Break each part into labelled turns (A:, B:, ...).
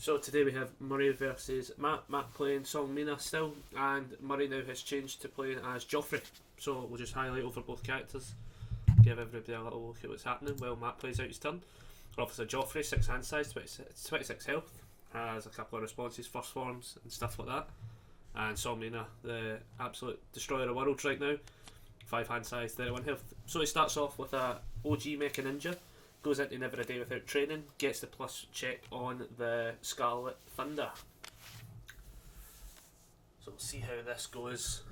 A: So today we have Murray versus Matt. Matt playing Seong-Mi-Na still, and Murray now has changed to playing as Geoffrey. So we'll just highlight over both characters, give everybody a little look at what's happening while Matt plays out his turn. Officer Geoffrey, 6 hand size, 26 health, has a couple of responses, first forms and stuff like that. And Seong-Mi-Na, the absolute destroyer of worlds right now, 5 hand size, 31 health. So he starts off with a OG Mecha Ninja, goes into Never a Day Without Training, gets the plus check on the Scarlet Thunder. So we'll see how this goes.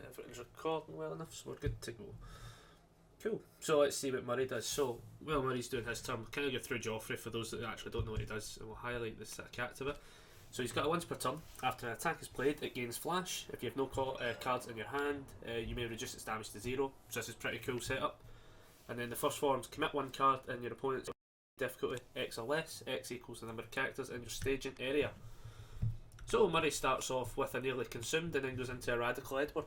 A: Everything's recording well enough, so we're good to go. Cool. So let's see what Murray does. So while Murray's doing his turn, we'll kind of go through Geoffrey for those that actually don't know what he does, and we'll highlight this character a bit. So he's got a once per turn. After an attack is played, it gains flash. If you have no cards in your hand, you may reduce its damage to 0. So this is pretty cool setup. And then the first forms, commit 1 card in your opponent's difficulty X or less. X equals the number of characters in your staging area. So Murray starts off with a nearly consumed and then goes into a radical Edward.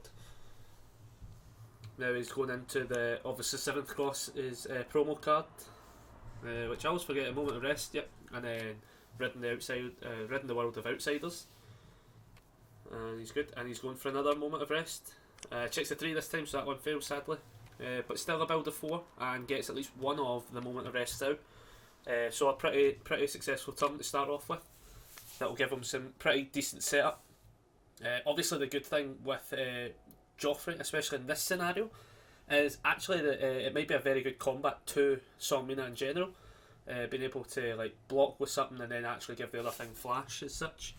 A: Now he's going into the, obviously 7th cross is a promo card, which I always forget, a moment of rest, yep. And then ridden the world of outsiders. And he's good, and he's going for another moment of rest. Checks the 3 this time, so that one fails sadly. But still a build of 4 and gets at least one of the moment of rest out. So a pretty successful turn to start off with. That will give him some pretty decent setup. Obviously the good thing with Geoffrey, especially in this scenario, is actually that it might be a very good combat to Seong-Mi-Na in general. Being able to like block with something and then actually give the other thing flash as such.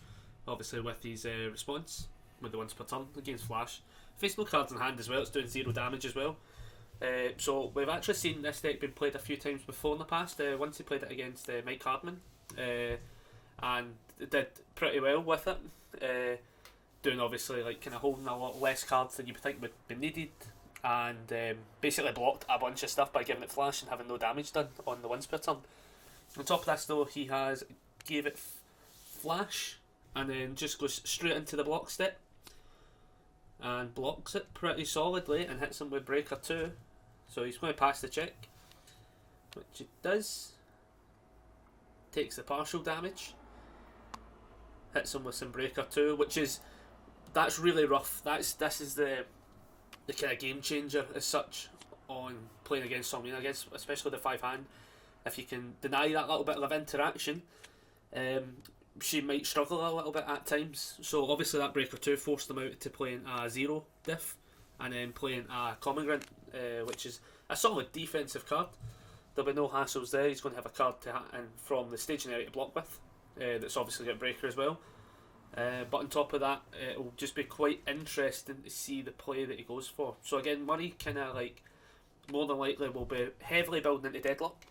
A: Obviously with his response, with the once per turn against flash. Face no cards in hand as well, it's doing 0 damage as well. So we've actually seen this deck being played a few times before in the past. Once he played it against Mike Hardman, and did pretty well with it. Doing obviously like kind of holding a lot less cards than you would think would be needed, and basically blocked a bunch of stuff by giving it flash and having no damage done on the once per turn. On top of this though, he has gave it flash and then just goes straight into the block step and blocks it pretty solidly and hits him with breaker 2. So he's going to pass the check, which it does. Takes the partial damage, hits him with some breaker 2, which is, that's really rough. This is the kind of game changer as such on playing against Seong-Mi-Na, against especially the 5 hand. If you can deny that little bit of interaction, she might struggle a little bit at times. So obviously that breaker 2 forced them out to playing a 0 diff and then playing a common grunt, which is a solid defensive card. There'll be no hassles there. He's going to have a card to and from the staging area to block with. That's obviously got breaker as well. But on top of that, it'll just be quite interesting to see the play that he goes for. So again, Murray kind of like more than likely will be heavily building into deadlock,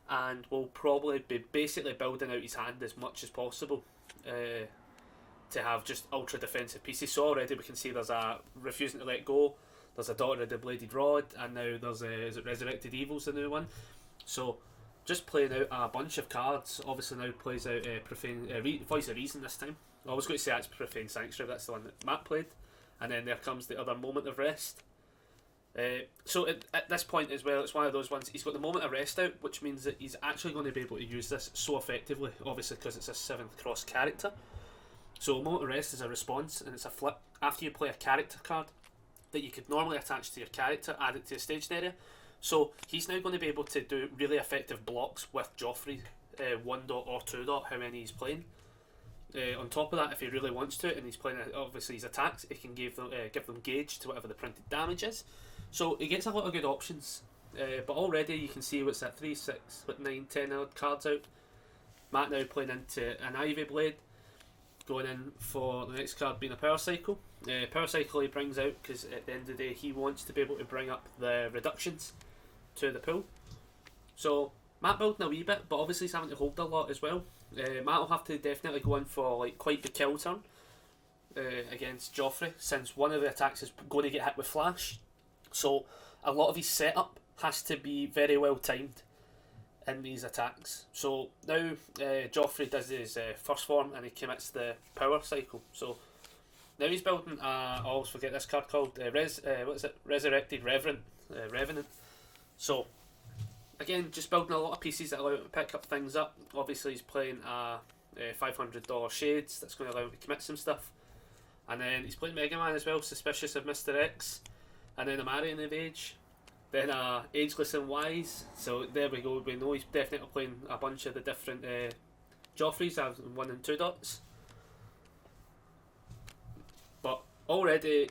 A: and will probably be basically building out his hand as much as possible to have just ultra defensive pieces. So already we can see there's a refusing to let go, there's a Daughter of the Bladed Rod, and now there's is it Resurrected Evil's the new one. So just playing out a bunch of cards. Obviously now plays out Profane Voice of Reason this time. I was going to say that's Profane Sanctuary, that's the one that Matt played. And then there comes the other Moment of Rest. So at this point as well, it's one of those ones, he's got the Moment of Rest out, which means that he's actually going to be able to use this so effectively, obviously because it's a 7th cross character. So Moment of Rest is a response, and it's a flip. After you play a character card that you could normally attach to your character, add it to your staging area. So he's now going to be able to do really effective blocks with Geoffrey, 1 dot or 2 dot, how many he's playing. On top of that, if he really wants to, and he's playing obviously his attacks, he can give them gauge to whatever the printed damage is. So he gets a lot of good options. But already you can see what's that, 3, 6, 9, 10 odd cards out. Matt now playing into an Ivy Blade, going in for the next card being a Power Cycle. Power Cycle he brings out because at the end of the day he wants to be able to bring up the reductions to the pool. So Matt building a wee bit, but obviously he's having to hold a lot as well. Matt will have to definitely go in for like quite the kill turn against Geoffrey, since one of the attacks is going to get hit with flash. So a lot of his setup has to be very well timed in these attacks. So now Geoffrey does his first form and he commits the Power Cycle. So now he's building I always forget this card called Resurrected Revenant. So again, just building a lot of pieces that allow him to pick up things up. Obviously he's playing a $500 shades that's going to allow him to commit some stuff. And then he's playing Mega Man as well, Suspicious of Mr. X, and then a Marion of Age, then Ageless and Wise. So there we go, we know he's definitely playing a bunch of the different Geoffreys, 1 and 2 dots. But already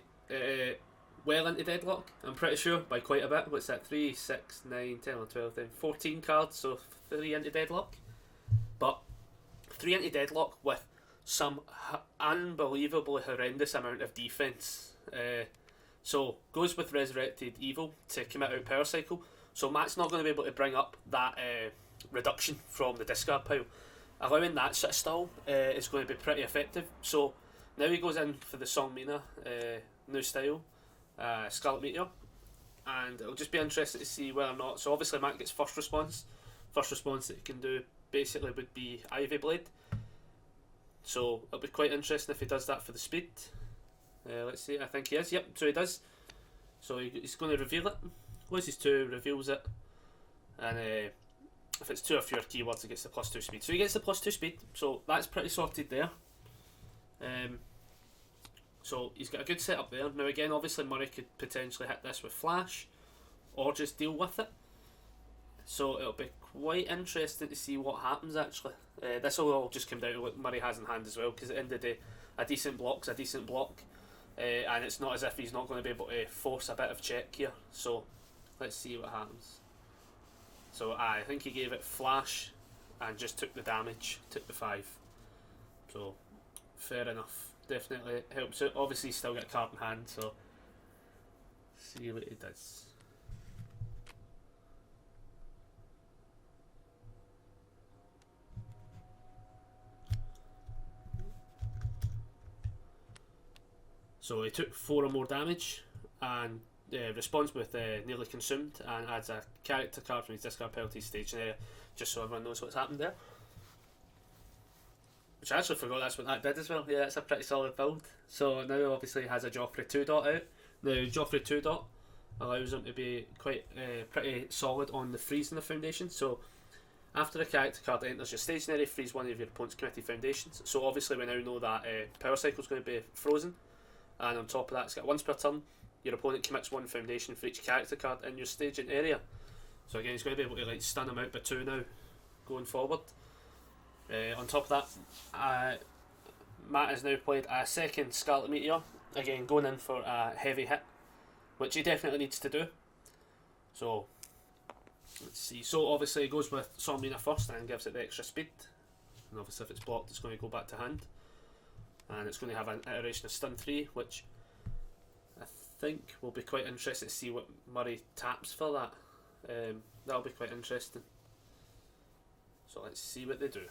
A: well into deadlock, I'm pretty sure, by quite a bit. What's that? 3, 6, 9, 10, 11, 12, then 14 cards, so 3 into deadlock. But 3 into deadlock with some unbelievably horrendous amount of defense. So goes with Resurrected Evil to commit out Power Cycle. So Matt's not going to be able to bring up that reduction from the discard pile. Allowing that sit still is going to be pretty effective. So now he goes in for the Seong-Mi-Na new style, Scarlet Meteor, and it'll just be interesting to see whether or not. So obviously Matt gets first response. First response that he can do basically would be Ivy Blade. So it'll be quite interesting if he does that for the speed. Let's see, I think he is. Yep, so he does. So he's going to reveal it. Loses 2, reveals it, and if it's 2 or fewer keywords, he gets the +2 speed. So he gets the +2 speed. So that's pretty sorted there. So he's got a good setup there. Now again, obviously Murray could potentially hit this with Flash, or just deal with it. So it'll be quite interesting to see what happens actually. This will all just come down to what Murray has in hand as well, because at the end of the day, a decent block's a decent block, and it's not as if he's not going to be able to force a bit of check here. So let's see what happens. So I think he gave it Flash and just took the damage, took the 5. So fair enough, definitely helps out. Obviously he's still got a card in hand, so see what he does. So he took 4 or more damage and responds with Nearly Consumed, and adds a character card from his discard pile to his staging area, just so everyone knows what's happened there. Which I actually forgot that's what that did as well. Yeah, that's a pretty solid build. So now obviously he has a Geoffrey 2 dot out. Now Geoffrey 2 dot allows him to be quite pretty solid on the freeze in the foundation. So after a character card enters your staging area, freeze one of your opponent's committed foundations. So obviously we now know that Power Cycle is going to be frozen, and on top of that it's got once per turn your opponent commits 1 foundation for each character card in your staging area. So again, he's going to be able to like stun him out by 2 now going forward. On top of that, Matt has now played a second Scarlet Meteor, again going in for a heavy hit, which he definitely needs to do. So let's see. So obviously he goes with Seong-Mi-Na first and gives it the extra speed, and obviously if it's blocked it's going to go back to hand, and it's going to have an iteration of stun 3, which I think will be quite interesting to see what Murray taps for that. That'll be quite interesting. So let's see what they do.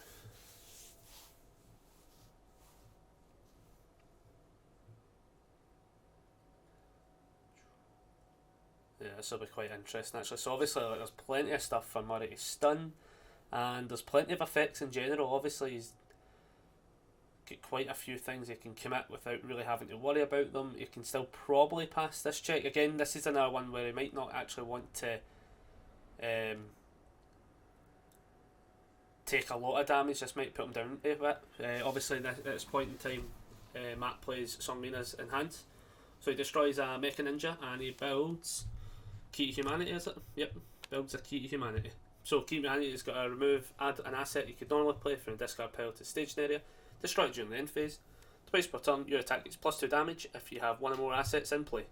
A: Yeah, this will be quite interesting actually. So obviously there's plenty of stuff for Murray to stun, and there's plenty of effects in general. Obviously he's got quite a few things he can commit without really having to worry about them. He can still probably pass this check. Again, this is another one where he might not actually want to take a lot of damage. This might put him down a bit. Obviously at this point in time, Matt plays Seong-Mi-Na's in hand. So he destroys a Mecha Ninja and he builds Key to Humanity, is it? Yep, builds a Key to Humanity. So Key to Humanity has got to add an asset you could normally play from a discard pile to the staging area, destroy it during the end phase. Twice per turn, your attack gets +2 damage if you have 1 or more assets in play.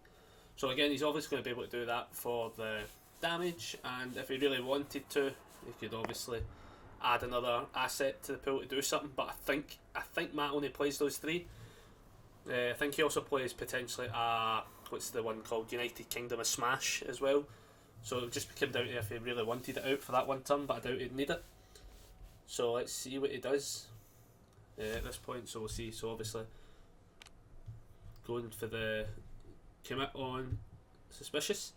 A: So again, he's obviously going to be able to do that for the damage, and if he really wanted to, he could obviously add another asset to the pool to do something, but I think Matt only plays those 3. I think he also plays potentially what's the one called, United Kingdom of Smash as well. So it would just come down to if he really wanted it out for that one turn, but I doubt he'd need it. So let's see what he does at this point. So we'll see. So obviously going for the commit on Suspicious.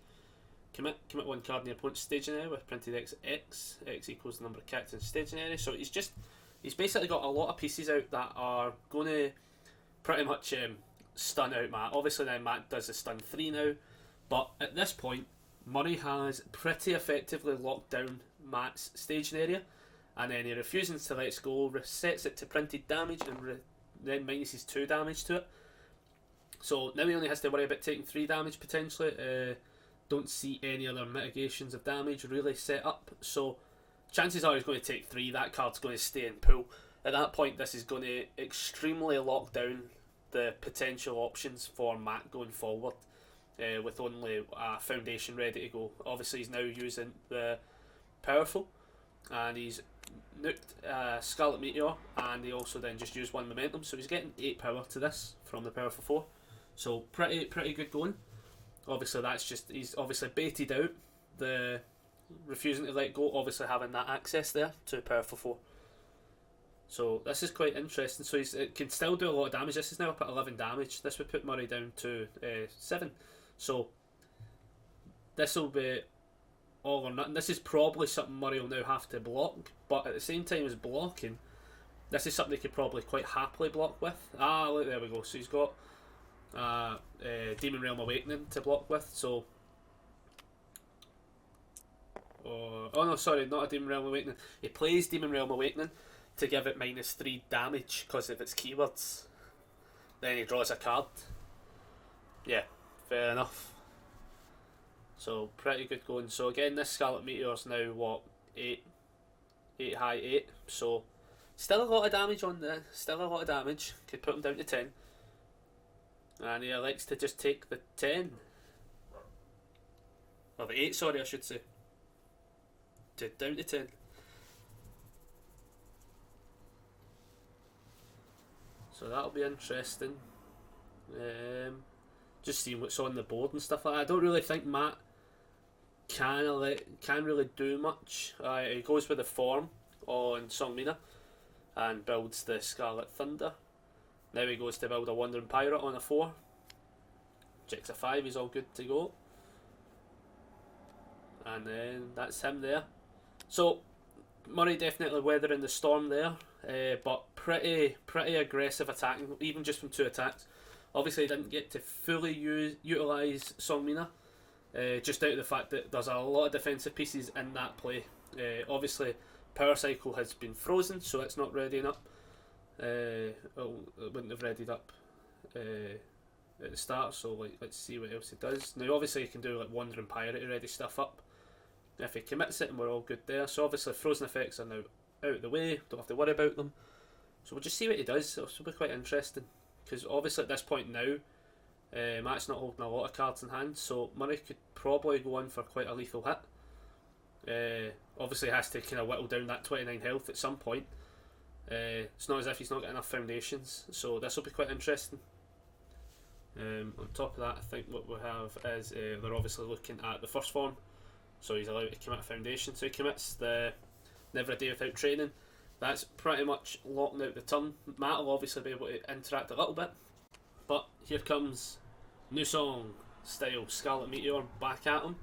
A: Commit 1 card in the opponent's staging area with printed X equals the number of characters in the staging area. So he's basically got a lot of pieces out that are going to pretty much stun out Matt. Obviously now Matt does the stun 3 now, but at this point Murray has pretty effectively locked down Matt's staging area, and then he refuses to let go, resets it to printed damage, and then minuses 2 damage to it. So now he only has to worry about taking 3 damage potentially. Don't see any other mitigations of damage really set up, so chances are he's going to take 3. That card's going to stay in pool. At that point, this is going to extremely lock down the potential options for Matt going forward, with only a foundation ready to go. Obviously, he's now using the Powerful, and he's nuked Scarlet Meteor, and he also then just used 1 momentum, so he's getting 8 power to this from the Powerful 4. So pretty good going. Obviously, that's just, he's obviously baited out the refusing to let go, obviously having that access there to Powerful 4. So this is quite interesting. So it can still do a lot of damage. This is now up at 11 damage. This would put Murray down to 7. So this will be all or nothing. This is probably something Murray will now have to block, but at the same time as blocking, this is something he could probably quite happily block with. Look, there we go. So he's got Demon Realm Awakening to block with. So oh no, sorry, not a Demon Realm Awakening. He plays Demon Realm Awakening to give it -3 damage because of its keywords. Then he draws a card. Yeah, fair enough. So pretty good going. So again, this Scarlet Meteor's now what, 8 high 8. So still a lot of damage on there. Still a lot of damage. Could put him down to 10. And he elects to just take the 10. Or the 8, sorry, I should say. Down to 10. So that'll be interesting. Just seeing what's on the board and stuff like that. I don't really think Matt can really do much. He goes with the form on Seong-Mi-Na and builds the Scarlet Thunder. Now he goes to build a Wandering Pirate on a 4. Checks a 5, he's all good to go. And then that's him there. So Murray definitely weathering the storm there, but pretty aggressive attacking, even just from 2 attacks. Obviously, he didn't get to fully utilise Seong-Mi-Na, just out of the fact that there's a lot of defensive pieces in that play. Obviously, Power Cycle has been frozen, so it's not readying up. It wouldn't have readied up at the start, so let's see what else he does. Now, obviously, he can do like Wandering Pirate to ready stuff up if he commits it, and we're all good there. So obviously, frozen effects are now out of the way, don't have to worry about them. So we'll just see what he does. It'll be quite interesting, because obviously at this point now, Matt's not holding a lot of cards in hand, so Murray could probably go on for quite a lethal hit. Obviously he has to kind of whittle down that 29 health at some point. It's not as if he's not got enough foundations, so this will be quite interesting. On top of that, I think what we have is they're obviously looking at the first form, so he's allowed to commit a foundation, so he commits the Never a Day Without Training. That's pretty much locking out the turn. Matt will obviously be able to interact a little bit, but here comes New Song style Scarlet Meteor back at him.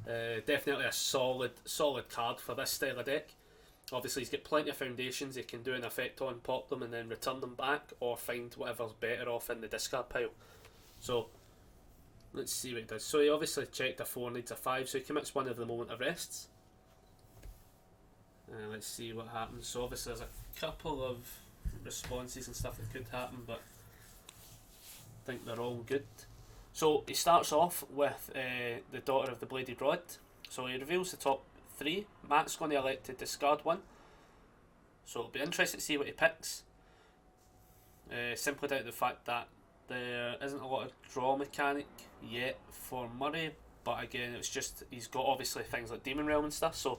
A: Definitely a solid card for this style of deck. Obviously he's got plenty of foundations he can do an effect on, pop them and then return them back, or find whatever's better off in the discard pile. So let's see what he does. So he obviously checked a 4, needs a 5, so he commits one of the moment of rests. Let's see what happens. So obviously there's a couple of responses and stuff that could happen, but I think they're all good. So he starts off with the Daughter of the Bladed Rod. So he reveals the top 3. Matt's going to elect to discard 1. So it'll be interesting to see what he picks. Simply down to the fact that there isn't a lot of draw mechanic yet for Murray, but again it's just he's got obviously things like Demon Realm and stuff. So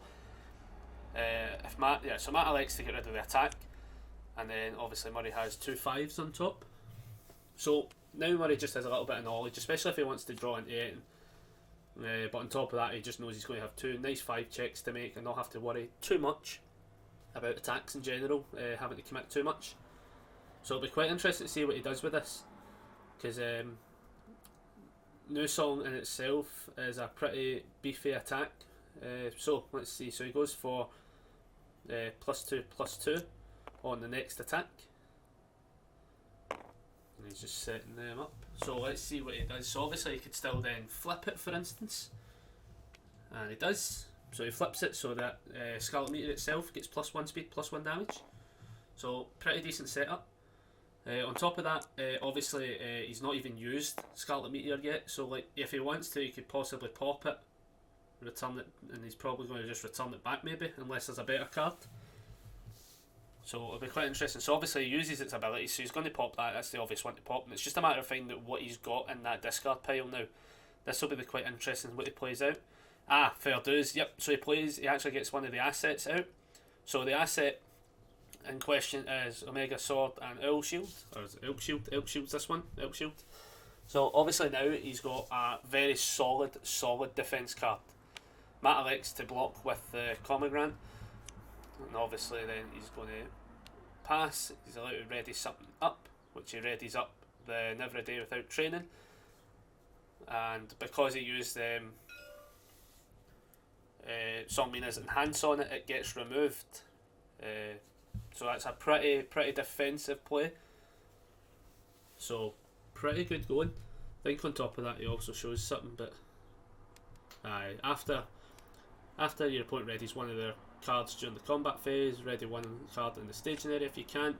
A: if Matt elects to get rid of the attack, and then obviously Murray has 2 5s on top. So now Murray just has a little bit of knowledge, especially if he wants to draw into it. But on top of that, he just knows he's going to have 2 nice 5 checks to make and not have to worry too much about attacks in general, having to commit too much. So it'll be quite interesting to see what he does with this, because New Song in itself is a pretty beefy attack. So let's see. So he goes for +2/+2 on the next attack, and he's just setting them up. So let's see what he does. So obviously he could still then flip it, for instance, and he does. So he flips it so that Scarlet Meteor itself gets +1 speed, +1 damage. So pretty decent setup. On top of that, obviously he's not even used Scarlet Meteor yet, so like if he wants to, he could possibly pop it, return it, and he's probably going to just return it back maybe, unless there's a better card. So it'll be quite interesting. So obviously he uses its ability, so he's going to pop that. That's the obvious one to pop, and it's just a matter of finding out what he's got in that discard pile now. This will be quite interesting what he plays out. Fair dues. Yep. So he actually gets one of the assets out. So the asset in question is Omega Sword and Owl Shield. Or is it Elk Shield? Elk Shield's this one. Elk Shield. So obviously now he's got a very solid defence card. Matt elects to block with the Comogrant. And obviously then he's going to pass. He's allowed to ready something up, which he readies up the Never a Day Without Training. And because he used Seong-Mi-Na's enhance on it, it gets removed. So that's a pretty defensive play. So pretty good going. I think on top of that he also shows something, but after your opponent readies one of their cards during the combat phase, ready one card in the staging area if you can't.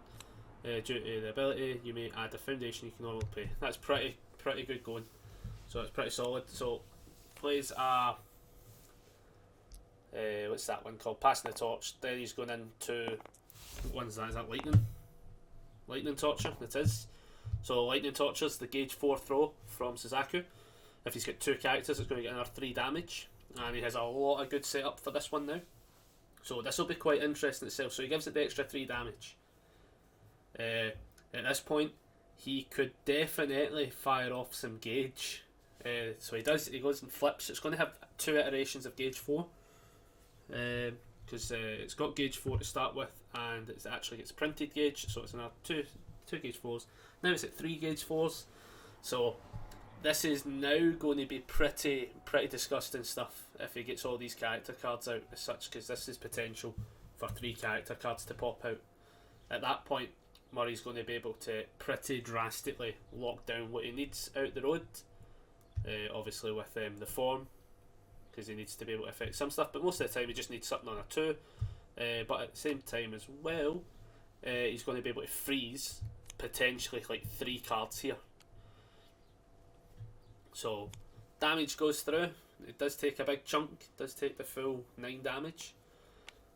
A: Due to the ability, you may add a foundation you can normally play. That's pretty good going. So it's pretty solid. So plays a what's that one called? Passing the torch. Then he's going into what one's that? Is that lightning? Lightning torture. It is. So lightning tortures the gauge 4 throw from Suzaku. If he's got 2 characters, it's going to get another 3 damage, and he has a lot of good setup for this one now. So this will be quite interesting itself. So he gives it the extra 3 damage. At this point, he could definitely fire off some gauge. So he does. He goes and flips. It's going to have 2 iterations of gauge 4, because it's got gauge 4 to start with, and it actually gets printed gauge. So it's another two gauge 4s. Now it's at 3 gauge 4s. So this is now going to be pretty disgusting stuff if he gets all these character cards out as such, because this is potential for 3 character cards to pop out. At that point, Murray's going to be able to pretty drastically lock down what he needs out the road. Obviously with the form, because he needs to be able to affect some stuff, but most of the time he just needs something on a 2. But at the same time as well, he's going to be able to freeze potentially like 3 cards here. So damage goes through. It does take a big chunk. It does take the full 9 damage.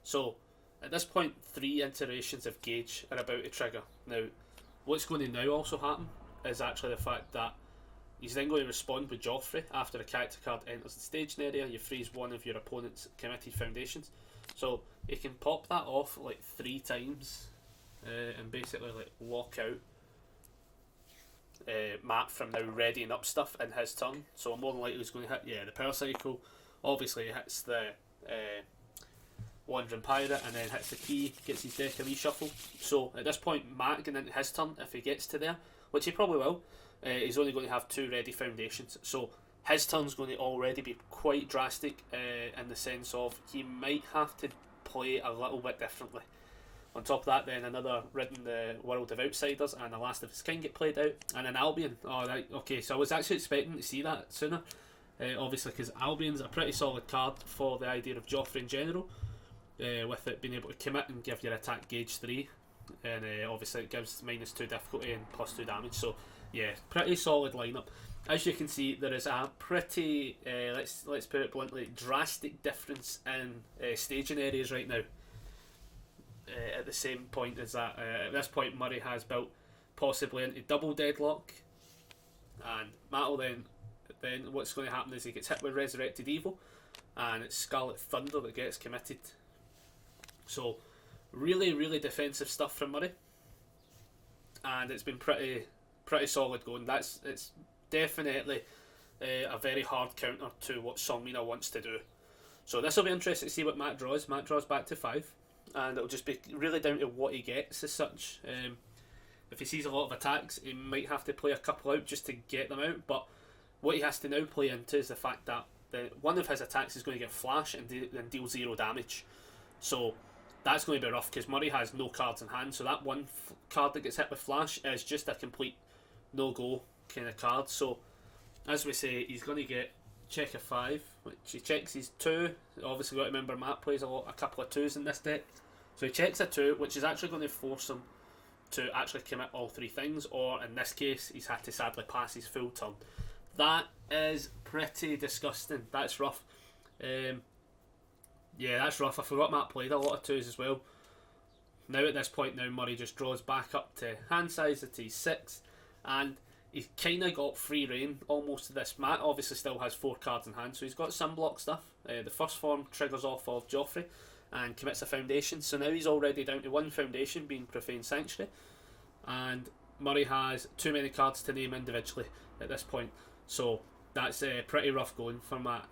A: So at this point, 3 iterations of gauge are about to trigger. Now, what's going to now also happen is actually the fact that he's then going to respond with Geoffrey. After a character card enters the staging area, you freeze one of your opponent's committed foundations. So he can pop that off like 3 times and basically like lock out Matt from now readying up stuff in his turn. So more than likely he's going to hit the Power Cycle. Obviously he hits the Wandering Pirate and then hits the key, gets his deck a reshuffle. So at this point, Matt getting into his turn, if he gets to there, which he probably will, he's only going to have 2 ready foundations. So his turn's going to already be quite drastic in the sense of he might have to play a little bit differently. On top of that, then another Ridden the World of Outsiders and the Last of His King get played out, and an Albion. Oh, right, okay, so I was actually expecting to see that sooner, obviously, because Albion's a pretty solid card for the idea of Geoffrey in general, with it being able to commit and give your attack gauge 3, and obviously it gives -2 difficulty and +2 damage. So yeah, pretty solid lineup. As you can see, there is a pretty let's put it bluntly, drastic difference in staging areas right now. At the same point as that, at this point Murray has built possibly into double deadlock, and Matt will then what's going to happen is he gets hit with Resurrected Evil, and it's Scarlet Thunder that gets committed. So really defensive stuff from Murray, and it's been pretty solid going. It's definitely a very hard counter to what Seong-Mi-Na wants to do. So this will be interesting to see what Matt draws. Matt draws back to 5, and it'll just be really down to what he gets as such. If he sees a lot of attacks, he might have to play a couple out just to get them out, but what he has to now play into is the fact that one of his attacks is going to get flash and then deal 0 damage. So that's going to be rough because Murray has no cards in hand, so that one card that gets hit with flash is just a complete no-go kind of card. So as we say, he's going to get check a 5, which he checks his 2. Obviously, got to remember Matt plays a couple of 2s in this deck. So he checks a 2, which is actually going to force him to actually commit all 3 things, or in this case, he's had to sadly pass his full turn. That is pretty disgusting. That's rough. Yeah, that's rough. I forgot Matt played a lot of 2s as well. Now at this point, Murray just draws back up to hand size at his 6, and he's kind of got free reign almost to this. Matt obviously still has 4 cards in hand, so he's got some block stuff. The first form triggers off of Geoffrey and commits a foundation, so now he's already down to 1 foundation, being Profane Sanctuary, and Murray has too many cards to name individually at this point, so that's pretty rough going for Matt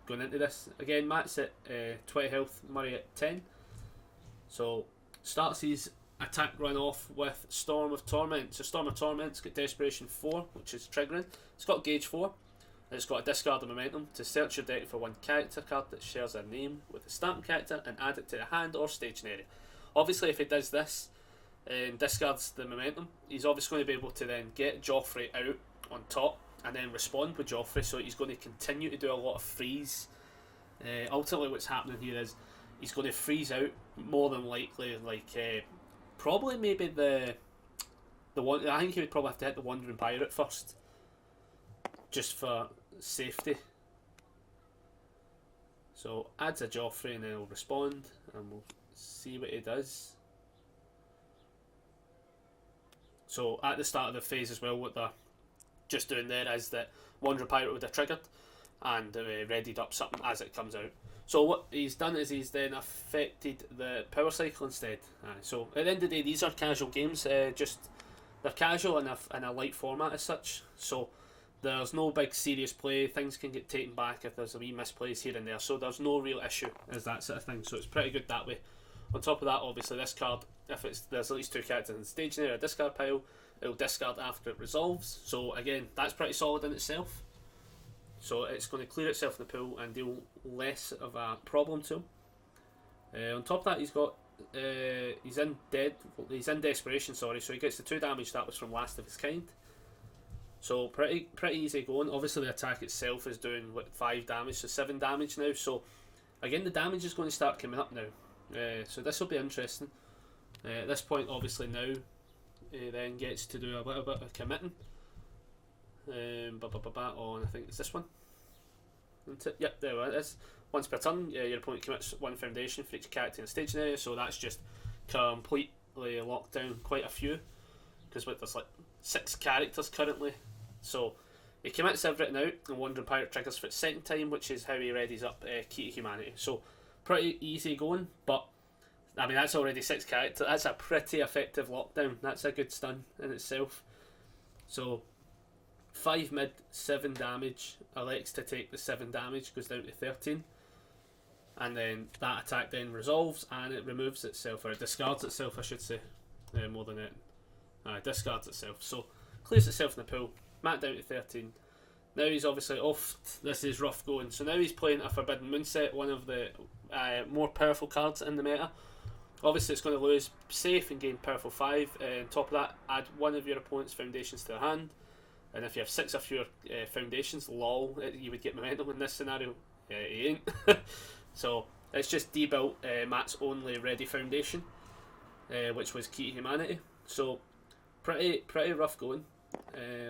A: going into this. Again, Matt's at 20 health, Murray at 10, so starts his attack run off with Storm of Torment. So Storm of Torment's got Desperation 4, which is triggering. It's got Gauge 4, and it's got a discard of Momentum to search your deck for 1 character card that shares a name with a stamp character and add it to the hand or staging area. Obviously, if he does this and discards the Momentum, he's obviously going to be able to then get Geoffrey out on top and then respond with Geoffrey, so he's going to continue to do a lot of freeze. Ultimately, what's happening here is he's going to freeze out more than likely, like probably maybe the one. I think he would probably have to hit the Wandering Pirate first, just for safety. So adds a Geoffrey and then he'll respond, and we'll see what he does. So at the start of the phase as well, what they're just doing there is that Wandering Pirate would have triggered and readied up something as it comes out. So what he's done is he's then affected the power cycle instead. So at the end of the day, these are casual games. Just they're casual in a light format as such. So there's no big serious play. Things can get taken back if there's a wee misplays here and there. So there's no real issue as that sort of thing. So it's pretty good that way. On top of that, obviously this card, if there's at least 2 characters in the staging area, a discard pile, it'll discard after it resolves. So again, that's pretty solid in itself. So it's going to clear itself in the pool and deal less of a problem to him. On top of that, he's got he's in desperation. Sorry, so he gets the 2 damage that was from Last of His Kind. So pretty easy going. Obviously, the attack itself is doing 5 damage, so 7 damage now. So again, the damage is going to start coming up now. So this will be interesting. At this point, obviously now, he then gets to do a little bit of committing. On, I think it's this one. Yep, there it is. Once per turn, your opponent commits 1 foundation for each character in the staging area, so that's just completely locked down quite a few, because there's like 6 characters currently. So he commits everything out, and Wandering Pirate triggers for its 2nd time, which is how he readies up Key to Humanity. So pretty easy going, but I mean that's already 6 characters. That's a pretty effective lockdown. That's a good stun in itself. So 5 mid, 7 damage, elects to take the 7 damage, goes down to 13, and then that attack then resolves and it removes itself, or it discards itself I should say, more than it, discards itself, so clears itself in the pool. Matt down to 13. Now he's obviously off. This is rough going, so now he's playing a Forbidden Moonset, one of the more powerful cards in the meta. Obviously it's going to lose safe and gain powerful 5. On top of that, add 1 of your opponent's foundations to the hand. And if you have 6 of your foundations, lol, you would get momentum in this scenario. He ain't. So it's just debuilt Matt's only ready foundation, which was Key to Humanity. So pretty rough going.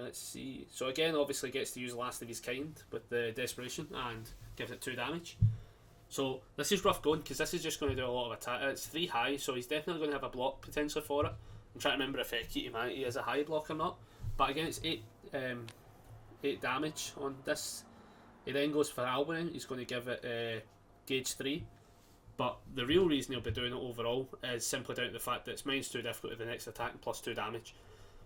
A: Let's see. So again, obviously gets to use Last of His Kind with the Desperation and gives it 2 damage. So this is rough going because this is just going to do a lot of attack. It's 3 high, so he's definitely going to have a block potentially for it. I'm trying to remember if Key to Humanity is a high block or not. But again, it's 8 damage on this. He then goes for Albion. He's going to give it Gauge 3. But the real reason he'll be doing it overall is simply down to the fact that it's -2 difficulty the next attack and +2 damage.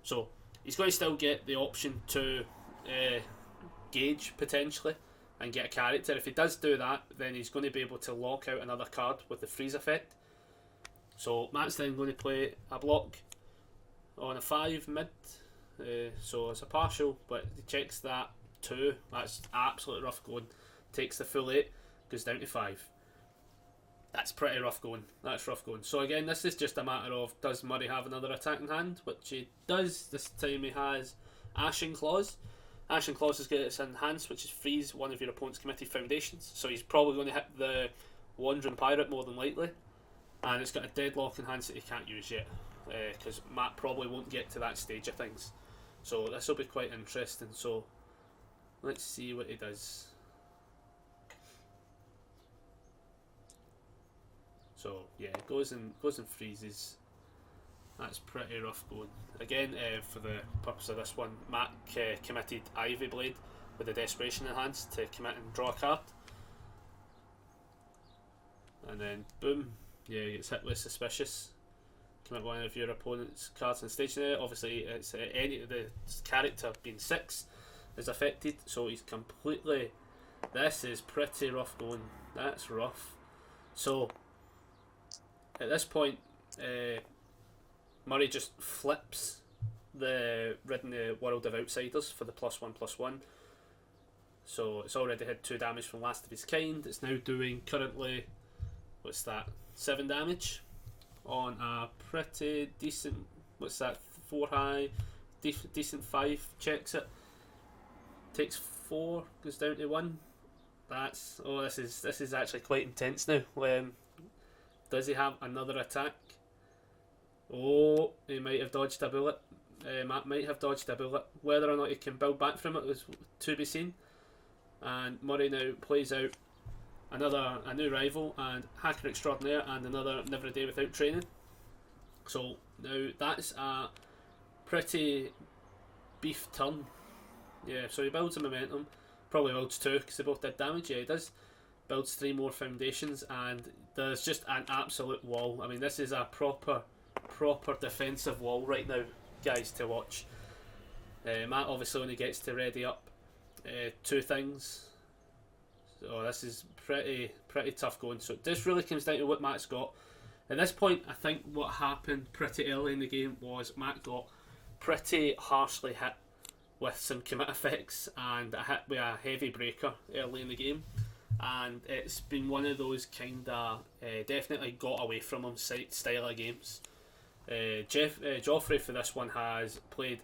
A: So he's going to still get the option to Gauge potentially and get a character. If he does do that, then he's going to be able to lock out another card with the freeze effect. So Matt's then going to play a block on a 5 mid. So it's a partial, but he checks that 2. That's absolutely rough going. Takes the full 8, goes down to 5. That's pretty rough going. That's rough going. So again, this is just a matter of, does Murray have another attack in hand? Which he does. This time he has Ashen Claws. Action clauses get its enhanced, which is freeze one of your opponent's committed foundations. So he's probably going to hit the Wandering Pirate more than likely. And it's got a deadlock enhance that he can't use yet, because Matt probably won't get to that stage of things. So this will be quite interesting. So let's see what he does. So yeah, goes and freezes. That's pretty rough going. Again, for the purpose of this one, Matt committed Ivy Blade with the Desperation enhanced to commit and draw a card. And then boom, yeah, he gets hit with Suspicious. Commit one of your opponent's cards in stationary. Obviously, it's any the character being 6 is affected, so he's completely. This is pretty rough going. That's rough. So at this point, Murray just flips the Ridden the World of Outsiders for the +1/+1. So it's already had 2 damage from Last of His Kind. It's now doing currently, what's that, 7 damage on a pretty decent, what's that, 4 high, decent 5, checks it. Takes 4, goes down to 1. That's, oh, this is actually quite intense now. Does he have another attack? Oh, he might have dodged a bullet. Matt might have dodged a bullet. Whether or not he can build back from it is to be seen. And Murray now plays out a new rival and Hacker Extraordinaire and another Never a Day Without Training. So now that's a pretty beef turn. Yeah, so he builds a momentum. Probably builds 2 because they both did damage. Yeah, he does. Builds 3 more foundations and there's just an absolute wall. I mean, this is a proper defensive wall right now, guys, to watch. Matt obviously only gets to ready up 2 things. So this is pretty tough going. So this really comes down to what Matt's got. At this point, I think what happened pretty early in the game was Matt got pretty harshly hit with some commit effects and a hit with a heavy breaker early in the game. And it's been one of those kind of definitely got away from him style of games. Geoffrey for this one has played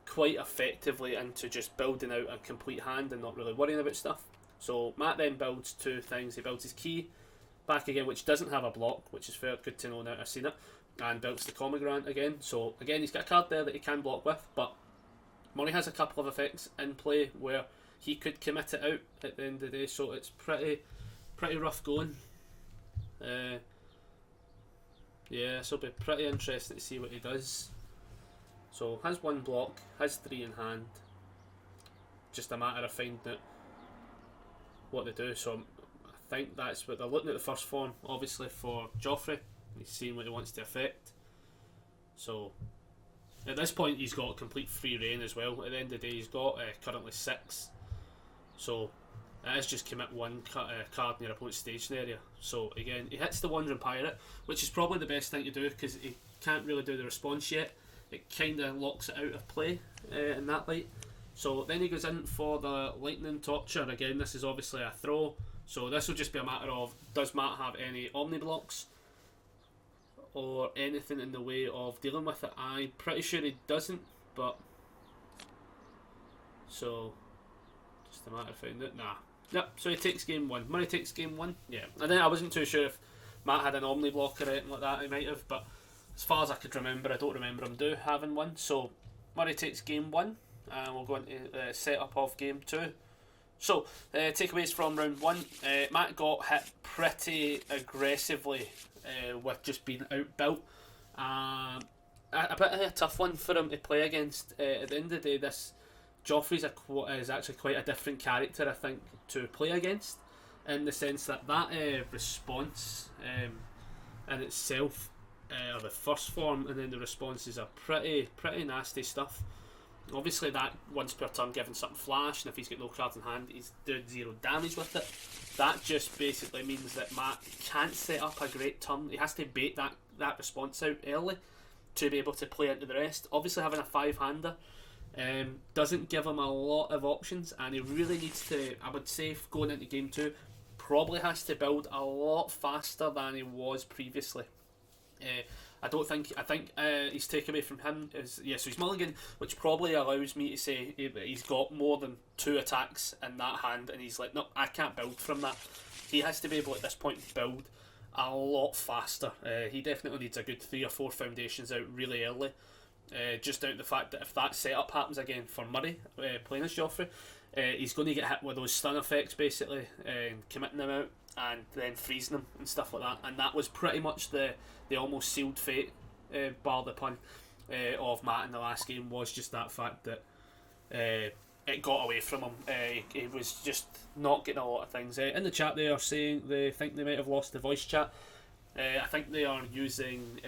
A: quite effectively into just building out a complete hand and not really worrying about stuff. So Matt then builds 2 things. He builds his key back again, which doesn't have a block, which is fair, good to know now I've seen it, and builds the Commigrant again. So again, he's got a card there that he can block with, but Murray has a couple of effects in play where he could commit it out at the end of the day, so it's pretty rough going. Yeah, so it'll be pretty interesting to see what he does. So has 1 block, has 3 in hand. Just a matter of finding out what they do. So I think that's what they're looking at. The first form, obviously, for Geoffrey. He's seeing what he wants to affect. So at this point, he's got complete free reign as well. At the end of the day, he's got currently 6. So it is just commit 1 card in your opponent's staging area. So again, he hits the Wandering Pirate, which is probably the best thing to do because he can't really do the response yet. It kind of locks it out of play in that light. So then he goes in for the Lightning Torture. Again, this is obviously a throw. So this will just be a matter of, does Matt have any Omni blocks or anything in the way of dealing with it? I'm pretty sure he doesn't, but so just a matter of finding it. Nah. Yep, so he takes game 1. Murray takes game 1. Yeah. And then I wasn't too sure if Matt had an Omni block or anything like that. He might have, but as far as I could remember, I don't remember him having one. So Murray takes game 1. And we'll go into the setup of game 2. So, takeaways from round 1. Matt got hit pretty aggressively with just being outbuilt. A bit of a tough one for him to play against. At the end of the day, this Geoffrey's is actually quite a different character, I think, to play against, in the sense that response in itself, or the first form, and then the responses are pretty nasty stuff. Obviously, that once per turn giving something flash, and if he's got no cards in hand, he's doing 0 damage with it. That just basically means that Matt can't set up a great turn. He has to bait that response out early to be able to play into the rest. Obviously, having a 5-hander doesn't give him a lot of options, and he really needs to, I would say, going into game 2, probably has to build a lot faster than he was previously. I don't think. I think his takeaway from him is so he's mulligan, which probably allows me to say he's got more than 2 attacks in that hand, and he's like, no, I can't build from that. He has to be able at this point to build a lot faster. He definitely needs a good 3 or 4 foundations out really early. Just out the fact that if that setup happens again for Murray playing as Geoffrey, he's going to get hit with those stun effects basically, committing them out and then freezing them and stuff like that. And that was pretty much the almost sealed fate, bar the pun, of Matt in the last game, was just that fact that it got away from him. He was just not getting a lot of things. In the chat they are saying they think they might have lost the voice chat. I think they are using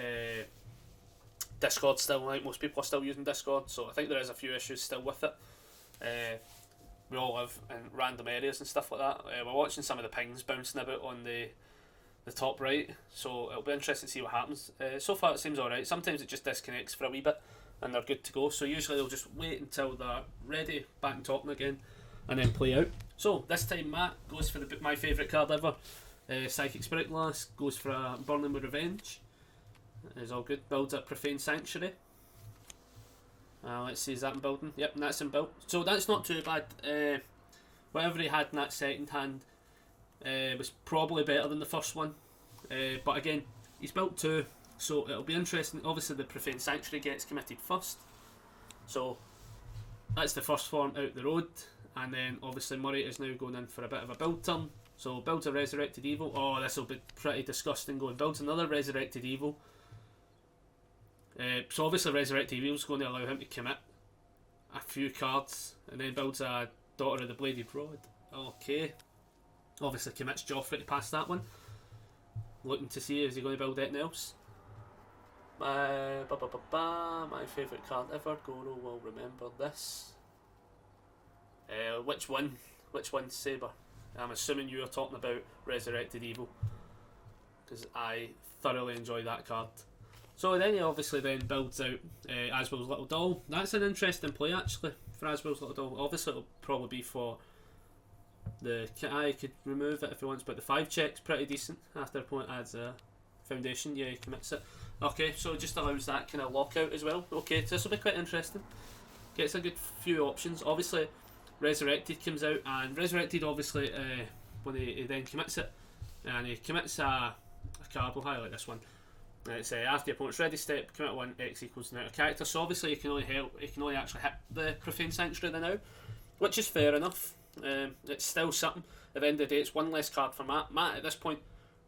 A: Discord still. Like most people are still using Discord, so I think there is a few issues still with it. We all live in random areas and stuff like that. We're watching some of the pings bouncing about on the top right, so it'll be interesting to see what happens. So far it seems alright. Sometimes it just disconnects for a wee bit and they're good to go, so usually they'll just wait until they're ready, back and talking again, and then play out. So this time Matt goes for my favourite card ever, Psychic Spirit Glass, goes for a Burning with Revenge. It's all good. Builds a Profane Sanctuary. Let's see, is that in building? Yep, that's in build. So that's not too bad. Whatever he had in that second hand was probably better than the first one. But again, he's built 2, so it'll be interesting. Obviously the Profane Sanctuary gets committed first, so that's the first form out the road. And then obviously Murray is now going in for a bit of a build turn, so builds a Resurrected Evil. Oh, this will be pretty disgusting. Going builds another Resurrected Evil. So obviously Resurrected Evil is going to allow him to commit a few cards, and then builds a Daughter of the Bladed Rod. Okay, obviously commits Geoffrey to pass that one. Looking to see, is he going to build anything else? My favourite card ever. Goro will remember this. Which one? Which one, Saber? I'm assuming you are talking about Resurrected Evil, because I thoroughly enjoy that card. So then he obviously then builds out Aswell's Little Doll. That's an interesting play actually for Aswell's Little Doll. Obviously it'll probably be for the... I could remove it if he wants, but the 5 check's pretty decent. After opponent adds a foundation, yeah, he commits it. Okay, so it just allows that kind of lockout as well. Okay, so this will be quite interesting. Gets a good few options. Obviously Resurrected comes out, and Resurrected obviously when he then commits it, and he commits a card, we'll highlight this one. It's after the opponent's ready step, commit 1, X equals the amount of character. So obviously you can only actually hit the Profane Sanctuary now, which is fair enough. It's still something. At the end of the day, it's one less card for Matt. Matt at this point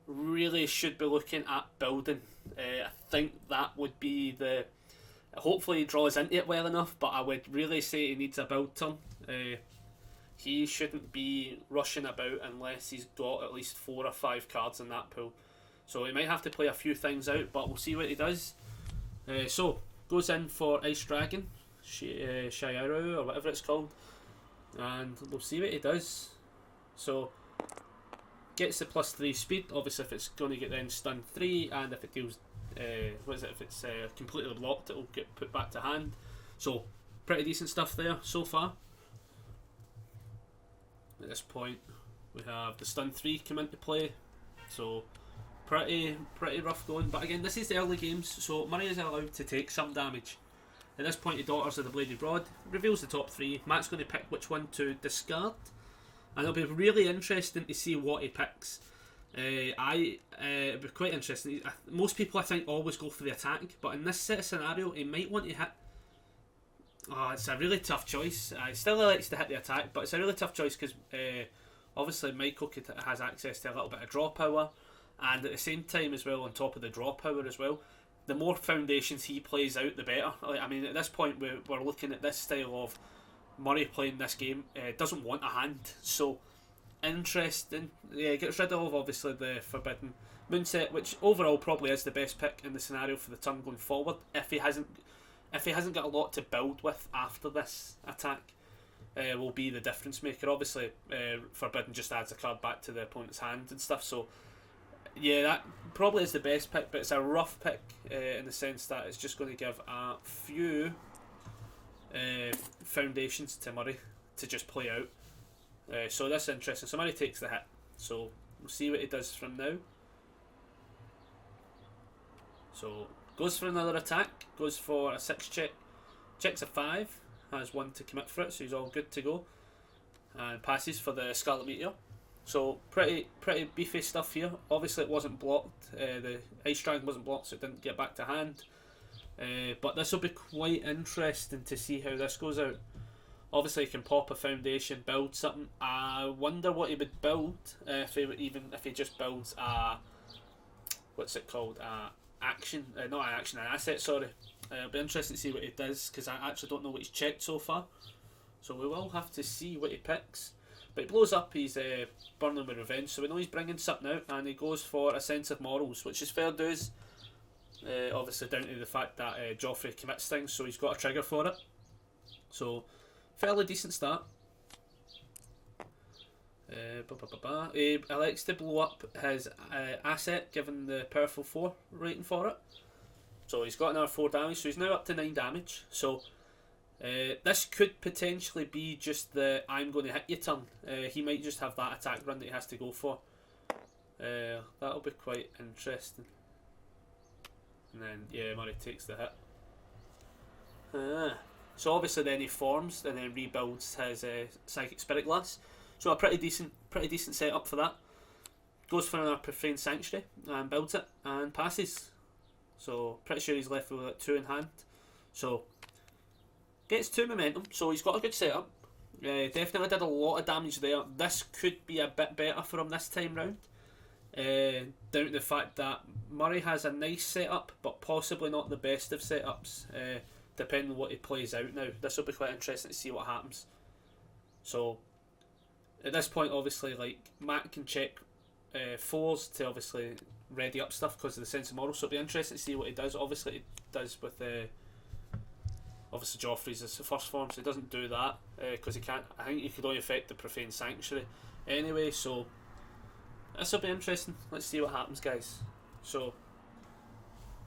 A: really should be looking at building. I think that would be the... Hopefully he draws into it well enough, but I would really say he needs a build turn. He shouldn't be rushing about unless he's got at least 4 or 5 cards in that pool. So he might have to play a few things out, but we'll see what he does. So, goes in for Ice Dragon, Shiaru, or whatever it's called. And we'll see what he does. So, gets the +3 speed. Obviously, if it's going to get then stun 3, and if it deals... if it's completely blocked, it'll get put back to hand. So, pretty decent stuff there so far. At this point, we have the stun 3 come into play. So... Pretty rough going, but again, this is the early games, so Murray is allowed to take some damage. At this point, the Daughters of the Bladed Rod reveals the top 3. Matt's going to pick which one to discard, and it'll be really interesting to see what he picks. It'll be quite interesting. Most people, I think, always go for the attack, but in this set of scenario, he might want to hit... Oh, it's a really tough choice. He still likes to hit the attack, but it's a really tough choice because obviously Michael has access to a little bit of draw power. And at the same time as well, on top of the draw power as well, the more foundations he plays out, the better. I mean, at this point, we're looking at this style of Murray playing this game. Doesn't want a hand, so interesting. Yeah, gets rid of obviously the Forbidden Moonset, which overall probably is the best pick in the scenario for the turn going forward. If he hasn't got a lot to build with after this attack, will be the difference maker. Obviously, Forbidden just adds a card back to the opponent's hand and stuff. So. Yeah, that probably is the best pick, but it's a rough pick in the sense that it's just going to give a few foundations to Murray to just play out. So that's interesting. So Murray takes the hit. So we'll see what he does from now. So goes for another attack, goes for a 6 check, checks a 5, has 1 to commit for it, so he's all good to go, and passes for the Scarlet Meteor. So pretty beefy stuff here. Obviously it wasn't blocked, the Ice Dragon wasn't blocked, so it didn't get back to hand. But this will be quite interesting to see how this goes out. Obviously he can pop a foundation, build something. I wonder what he would build if he just builds a, what's it called, an asset, sorry. It'll be interesting to see what he does, because I actually don't know what he's checked so far, so we will have to see what he picks. But he blows up his Burning with Revenge, so we know he's bringing something out, and he goes for a Sense of Morals, which is fair dues. Obviously down to the fact that Geoffrey commits things, so he's got a trigger for it. So fairly decent start. He elects to blow up his asset, given the powerful 4 rating for it. So he's got another 4 damage, so he's now up to 9 damage. So this could potentially be just the I'm going to hit you turn. He might just have that attack run that he has to go for. That'll be quite interesting. And then, yeah, Murray takes the hit. So obviously then he forms and then rebuilds his Psychic Spirit Glass. So a pretty decent setup for that. Goes for another Profane Sanctuary and builds it and passes. So pretty sure he's left with 2 in hand. So gets 2 momentum, so he's got a good setup. Definitely did a lot of damage there. This could be a bit better for him this time round. Down to the fact that Murray has a nice setup, but possibly not the best of setups, depending on what he plays out now. This will be quite interesting to see what happens. So at this point, obviously, like, Matt can check 4s to obviously ready up stuff because of the Sense of Morals, so it'll be interesting to see what he does. Obviously he does with obviously Geoffrey's is the first form, so he doesn't do that because he can't. I think he could only affect the Profane Sanctuary anyway, so this will be interesting. Let's see what happens, guys. So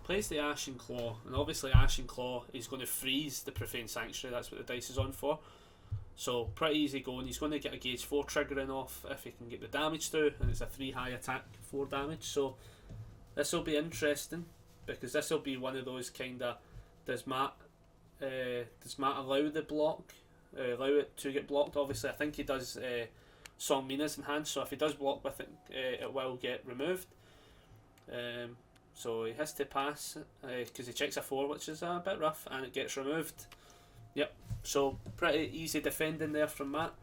A: plays the Ashen Claw, and obviously Ashen Claw is going to freeze the Profane Sanctuary. That's what the dice is on for. So pretty easy going. He's going to get a gauge 4 triggering off if he can get the damage through, and it's a 3 high attack, 4 damage. So this will be interesting, because this will be one of those kind of, does Matt allow the block, allow it to get blocked? Obviously I think he does Seong-Mi-Na's in hand, so if he does block with it, it will get removed. So he has to pass because he checks a 4, which is a bit rough, and it gets removed. Yep, so pretty easy defending there from Matt.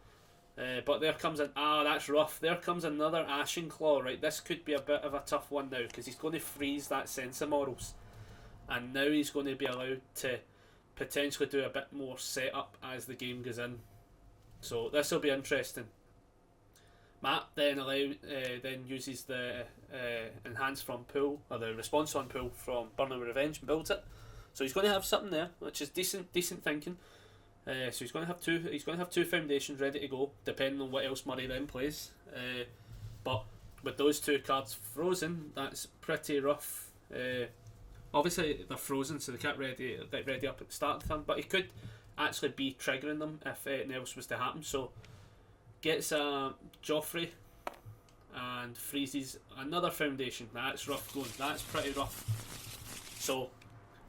A: But there comes that's rough. There comes another Ashen Claw, right? This could be a bit of a tough one now, because he's going to freeze that Sense of Morals, and now he's going to be allowed to potentially do a bit more setup as the game goes in. So this will be interesting. Matt then uses the enhance from pool, or the response on pool from Burning with Revenge, and builds it. So he's going to have something there, which is decent thinking. So he's going to have 2. He's going to have 2 foundations ready to go, depending on what else Murray then plays. But with those 2 cards frozen, that's pretty rough. Obviously they're frozen, so they can't get ready up at the start of the turn. But he could actually be triggering them if anything else was to happen. So gets a Geoffrey and freezes another foundation. That's rough going. That's pretty rough. So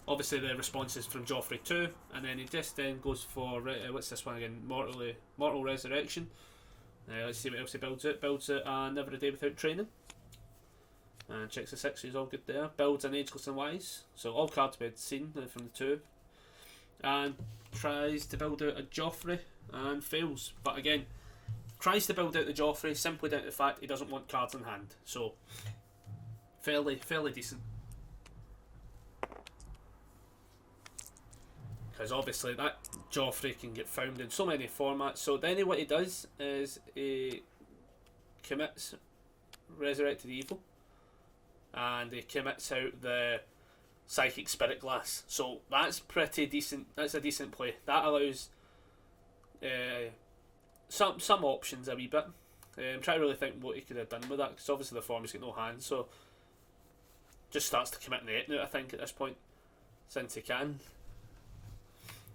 A: obviously the response is from Geoffrey 2, and then he just then goes for what's this one again? Mortal Resurrection. Let's see what else he builds it. Builds it Never a Day Without Training, and checks a 6. So he's all good there. Builds an Ageless and Wise. So all cards we had seen from the 2, and tries to build out a Geoffrey and fails. But again, tries to build out the Geoffrey simply down to the fact he doesn't want cards in hand. So fairly decent. Because obviously that Geoffrey can get found in so many formats. So then what he does is he commits Resurrected Evil, and he commits out the Psychic Spirit Glass. So that's pretty decent. That's a decent play. That allows some options a wee bit. I'm trying to really think what he could have done with that, because obviously the form's got no hands, so just starts to commit the 8 now, I think, at this point, since he can.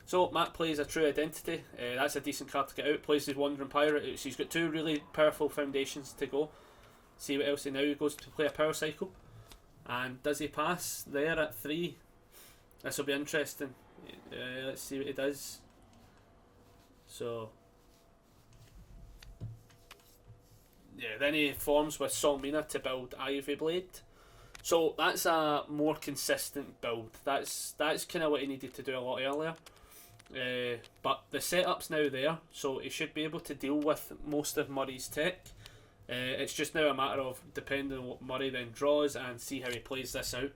A: So Matt plays a True Identity. That's a decent card to get out. Plays his Wandering Pirate. So he's got 2 really powerful foundations to go. See what else he now goes to play a Power Cycle. And does he pass there at 3? This will be interesting. Let's see what he does. So, yeah, then he forms with Seong-Mi-Na to build Ivy Blade. So that's a more consistent build. That's kind of what he needed to do a lot earlier. But the setup's now there, so he should be able to deal with most of Murray's tech. It's just now a matter of depending on what Murray then draws and see how he plays this out.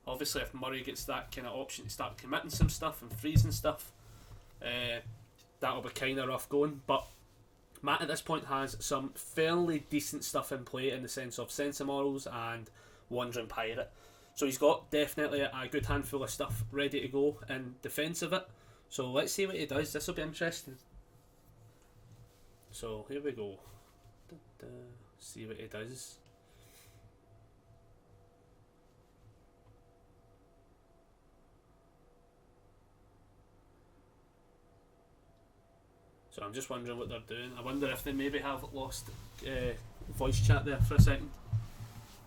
A: Obviously, if Murray gets that kind of option to start committing some stuff and freezing stuff, that'll be kind of rough going. But Matt at this point has some fairly decent stuff in play in the sense of Sense of Morals and Wandering Pirate. So he's got definitely a good handful of stuff ready to go in defence of it. So let's see what he does. This will be interesting. So here we go. See what he does. So I'm just wondering what they're doing. I wonder if they maybe have lost voice chat there for a second.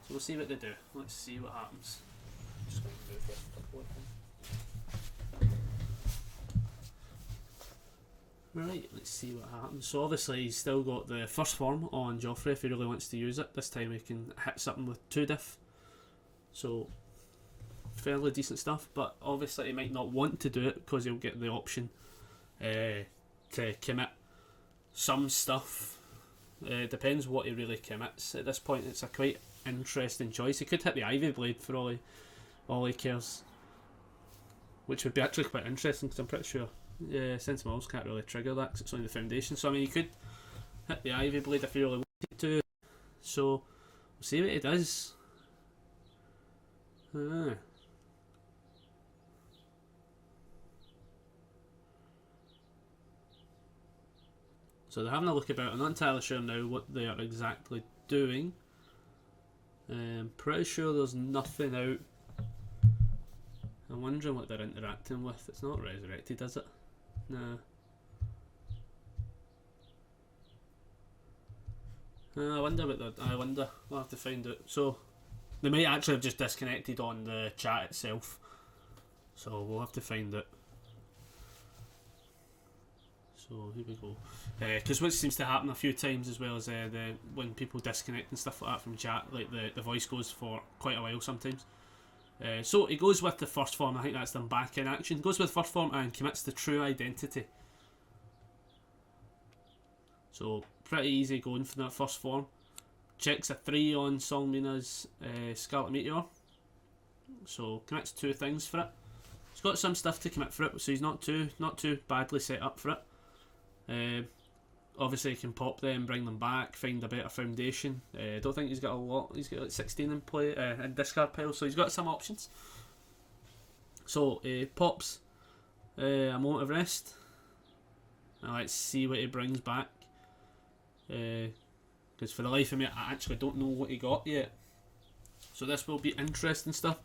A: So we'll see what they do. Let's see what happens. Just going to move it a couple of things. Right, let's see what happens. So obviously he's still got the first form on Geoffrey if he really wants to use it. This time he can hit something with 2 diff. So fairly decent stuff, but obviously he might not want to do it because he'll get the option to commit some stuff. Depends what he really commits. At this point it's a quite interesting choice. He could hit the Ivy Blade for all he cares, which would be actually quite interesting because I'm pretty sure Sense of Morals can't really trigger that because it's only the foundation. So I mean, he could hit the Ivy Blade if he really wanted to. So we'll see what he does. So they're having a look about. I'm not entirely sure now what they are exactly doing. Pretty sure there's nothing out. I'm wondering what they're interacting with. It's not resurrected, is it? No. I wonder what they're. I wonder. We'll have to find out. So they might actually have just disconnected on the chat itself. So we'll have to find it. So here we go. Because what seems to happen a few times as well is when people disconnect and stuff like that from chat, like the voice goes for quite a while sometimes. So he goes with the first form. I think that's them back in action. Goes with first form and commits the true identity. So pretty easy going for that first form. Checks a 3 on Seong-Mi-Na's Scarlet Meteor. So commits 2 things for it. He's got some stuff to commit for it, so he's not too badly set up for it. Obviously he can pop them, bring them back, find a better foundation. I don't think he's got a lot. He's got like 16 in play in discard pile, so he's got some options. So he pops a Moment of Rest. Now let's see what he brings back. Because for the life of me, I actually don't know what he got yet. So this will be interesting stuff.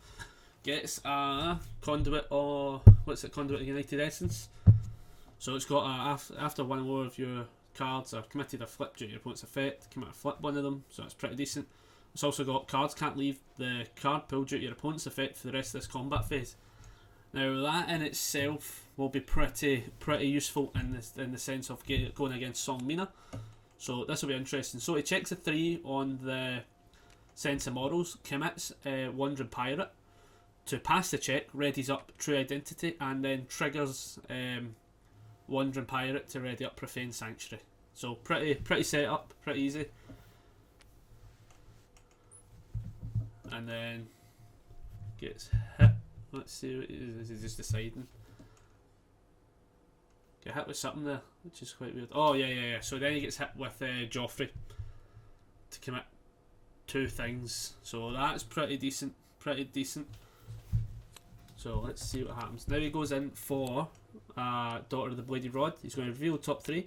A: Gets a Conduit, or what's it? Conduit of United Essence. So it's got after one or more of your cards are committed or flipped due to your opponent's effect, commit or flip one of them, so it's pretty decent. It's also got cards can't leave the card pool due to your opponent's effect for the rest of this combat phase. Now that in itself will be pretty useful in the sense of going against Seong-Mi-Na. So this will be interesting. So he checks a 3 on the Sense of Morals, commits Wandering Pirate. To pass the check, readies up True Identity, and then triggers Wandering Pirate to ready up Profane Sanctuary. So pretty set up, pretty easy. And then gets hit. Let's see what it is. He's just deciding. Get hit with something there, which is quite weird. Oh yeah. So then he gets hit with Geoffrey to commit 2 things. So that's pretty decent. So let's see what happens. Now he goes in for Daughter of the Bladed Rod. He's going to reveal top 3.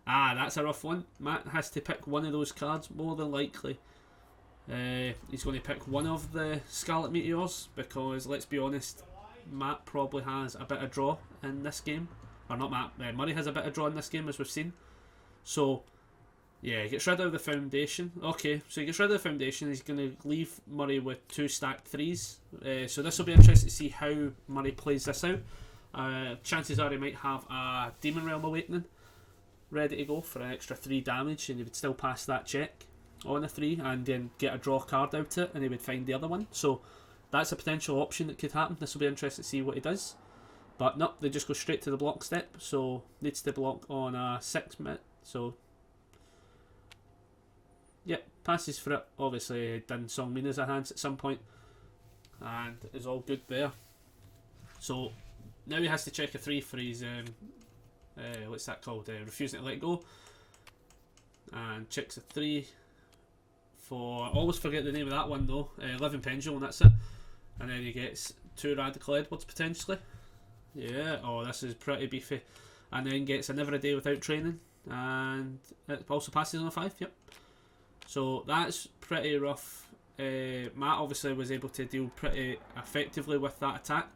A: That's a rough one. Matt has to pick one of those cards, more than likely. He's going to pick one of the Scarlet Meteors, because let's be honest, Matt probably has a bit of draw in this game. Or not Matt, Murray has a bit of draw in this game, as we've seen. So Yeah, he gets rid of the foundation. Okay, so he gets rid of the foundation. He's going to leave Murray with 2 stacked 3s. So this will be interesting to see how Murray plays this out. Chances are he might have a Demon Realm Awakening ready to go for an extra 3 damage, and he would still pass that check on a 3 and then get a draw card out of it, and he would find the other one. So that's a potential option that could happen. This will be interesting to see what he does. But no, they just go straight to the block step. So needs to block on a 6 minute. So yep, passes for it. Obviously done Seong-Mi-Na's hands at some point, and is all good there. So now he has to check a 3 for his what's that called? Refusing to let go. And checks a 3 for, I always forget the name of that one though, Living Pendulum, that's it. And then he gets 2 Radical Edwards potentially. Yeah, oh, this is pretty beefy. And then gets a Never a Day Without Training, and it also passes on a 5, yep. So that's pretty rough. Matt obviously was able to deal pretty effectively with that attack.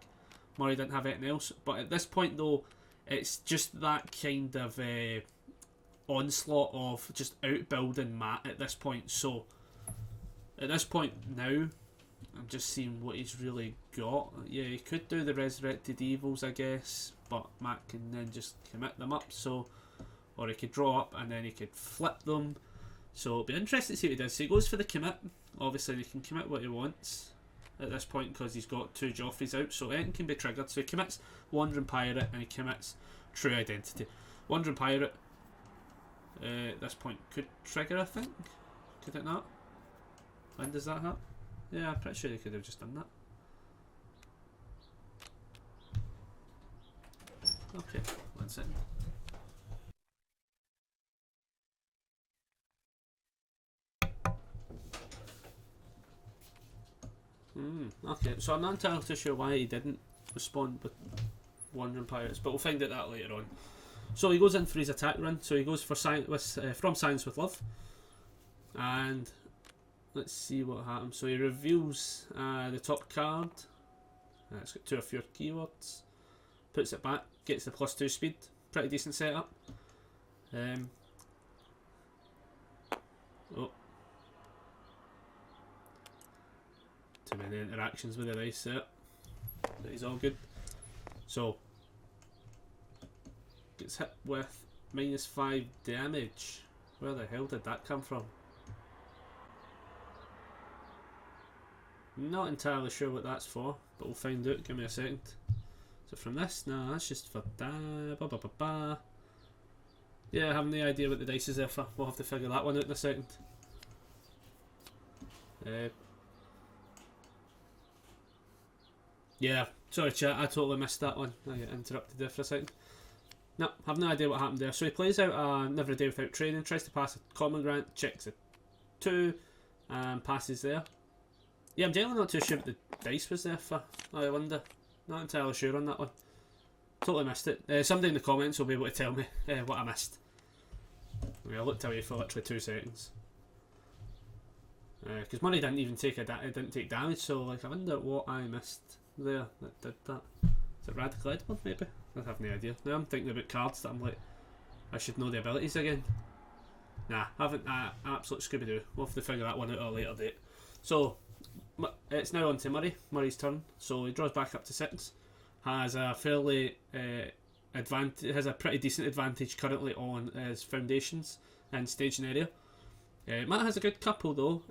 A: Murray didn't have anything else, but at this point though, it's just that kind of onslaught of just outbuilding Matt at this point. So at this point now, I'm just seeing what he's really got. Yeah, he could do the Resurrected Evils, I guess, but Matt can then just commit them up. So, or he could draw up and then he could flip them. So it'll be interesting to see what he does. So he goes for the commit. Obviously he can commit what he wants at this point because he's got 2 Geoffreys out, so anything can be triggered. So he commits Wandering Pirate and he commits True Identity. Wandering Pirate at this point could trigger, I think. Could it not? When does that happen? Yeah, I'm pretty sure they could have just done that. Okay, 1 second. Okay, so I'm not entirely too sure why he didn't respond with Wandering Pirates, but we'll find out that later on. So he goes in for his attack run, so he goes for From Science with Love, and let's see what happens. So he reveals the top card, it's got 2 of your keywords, puts it back, gets the +2 speed, pretty decent setup. Oh, too many interactions with the dice there, but he's all good. So gets hit with -5 damage. Where the hell did that come from? Not entirely sure what that's for, but we'll find out. Give me a second. So from this, no, that's just for da. Yeah, I have no idea what the dice is there for. We'll have to figure that one out in a second. Yeah, sorry chat, I totally missed that one. I got interrupted there for a second. No, have no idea what happened there. So he plays out a Never a Day Without Training, tries to pass a Common Grant, checks a 2, and passes there. Yeah, I'm generally not too sure what the dice was there for. I wonder. Not entirely sure on that one. Totally missed it. Somebody in the comments will be able to tell me what I missed. I'll look tell you for literally 2 seconds. Because Murray didn't even take didn't take damage, so like I wonder what I missed there that did that. Is it Radical Edward maybe? I have no idea. Now I'm thinking about cards that I'm like, I should know the abilities again. Nah, haven't. Absolute Scooby-Doo. We'll have to figure that one out at a later date. So it's now on to Murray. Murray's turn. So he draws back up to 6. Has a fairly has a pretty decent advantage currently on his foundations and staging area. Matt has a good couple though.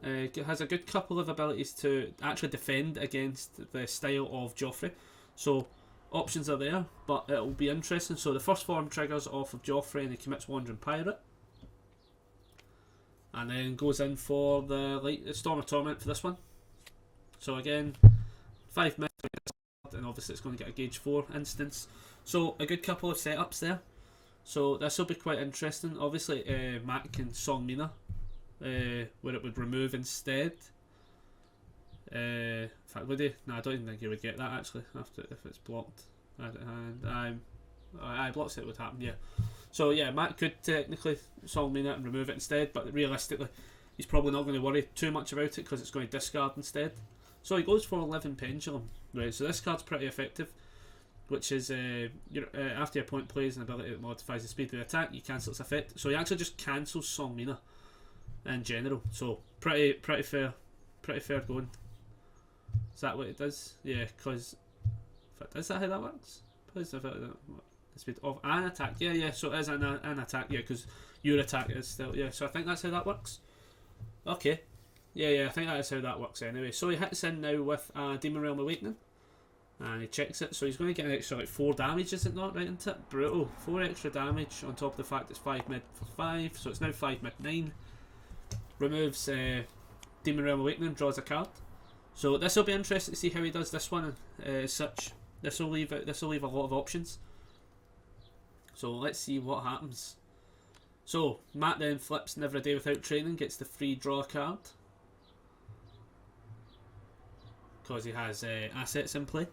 A: Has a good couple of abilities to actually defend against the style of Geoffrey. So options are there, but it'll be interesting. So the first form triggers off of Geoffrey and he commits Wandering Pirate. And then goes in for the Storm of Torment for this one. So again, 5 minutes, and obviously it's going to get a gauge 4 instance. So a good couple of setups there. So this will be quite interesting. Obviously Matt can Seong-Mi-Na, where it would remove instead. In fact, would he? No, I don't even think he would get that actually after if it's blocked. And I blocks it would happen, yeah. So yeah, Matt could technically Seong-Mi-Na and remove it instead, but realistically he's probably not going to worry too much about it because it's going to discard instead. So he goes for Living Pendulum. Right, so this card's pretty effective. which is after your opponent plays an ability that modifies the speed of the attack, you cancel its effect. So he actually just cancels Seong-Mi-Na in general. So pretty fair going. Is that what it does? Yeah, because is that how that works? Please, the speed of an attack. Yeah. So it is an attack. Yeah, because your attack is still. Yeah, so I think that's how that works. Okay. Yeah. I think that is how that works anyway. So he hits in now with Demon Realm Awakening. And he checks it, so he's going to get an extra 4 damage, is it not? Right into it? Brutal. 4 extra damage on top of the fact it's 5 mid for 5, so it's now 5 mid 9. Removes Demon Realm Awakening, draws a card. So this will be interesting to see how he does this one as such. This will leave a lot of options. So let's see what happens. So Matt then flips Never a Day Without Training, gets the free draw card. Because he has assets in play.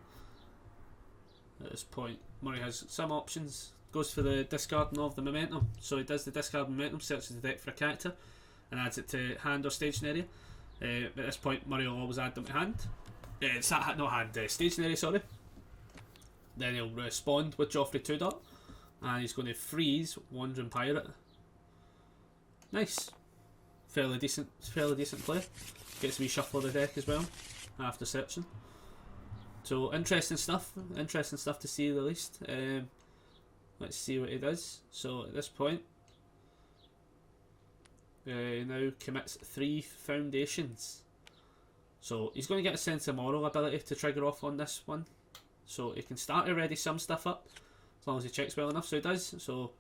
A: At this point, Murray has some options. Goes for the discarding of the momentum. So he does the discard momentum, searches the deck for a character, and adds it to hand or stationary. At this point, Murray will always add them to hand. Stationary, sorry. Then he'll respond with Geoffrey 2 and he's going to freeze Wandering Pirate. Nice. Fairly decent play. Gets a wee shuffle of the deck as well after searching. So interesting stuff to see the least. Let's see what he does. So at this point, he now commits 3 foundations. So he's going to get a Sense of Moral ability to trigger off on this one. So he can start to ready some stuff up as long as he checks well enough. So he does. So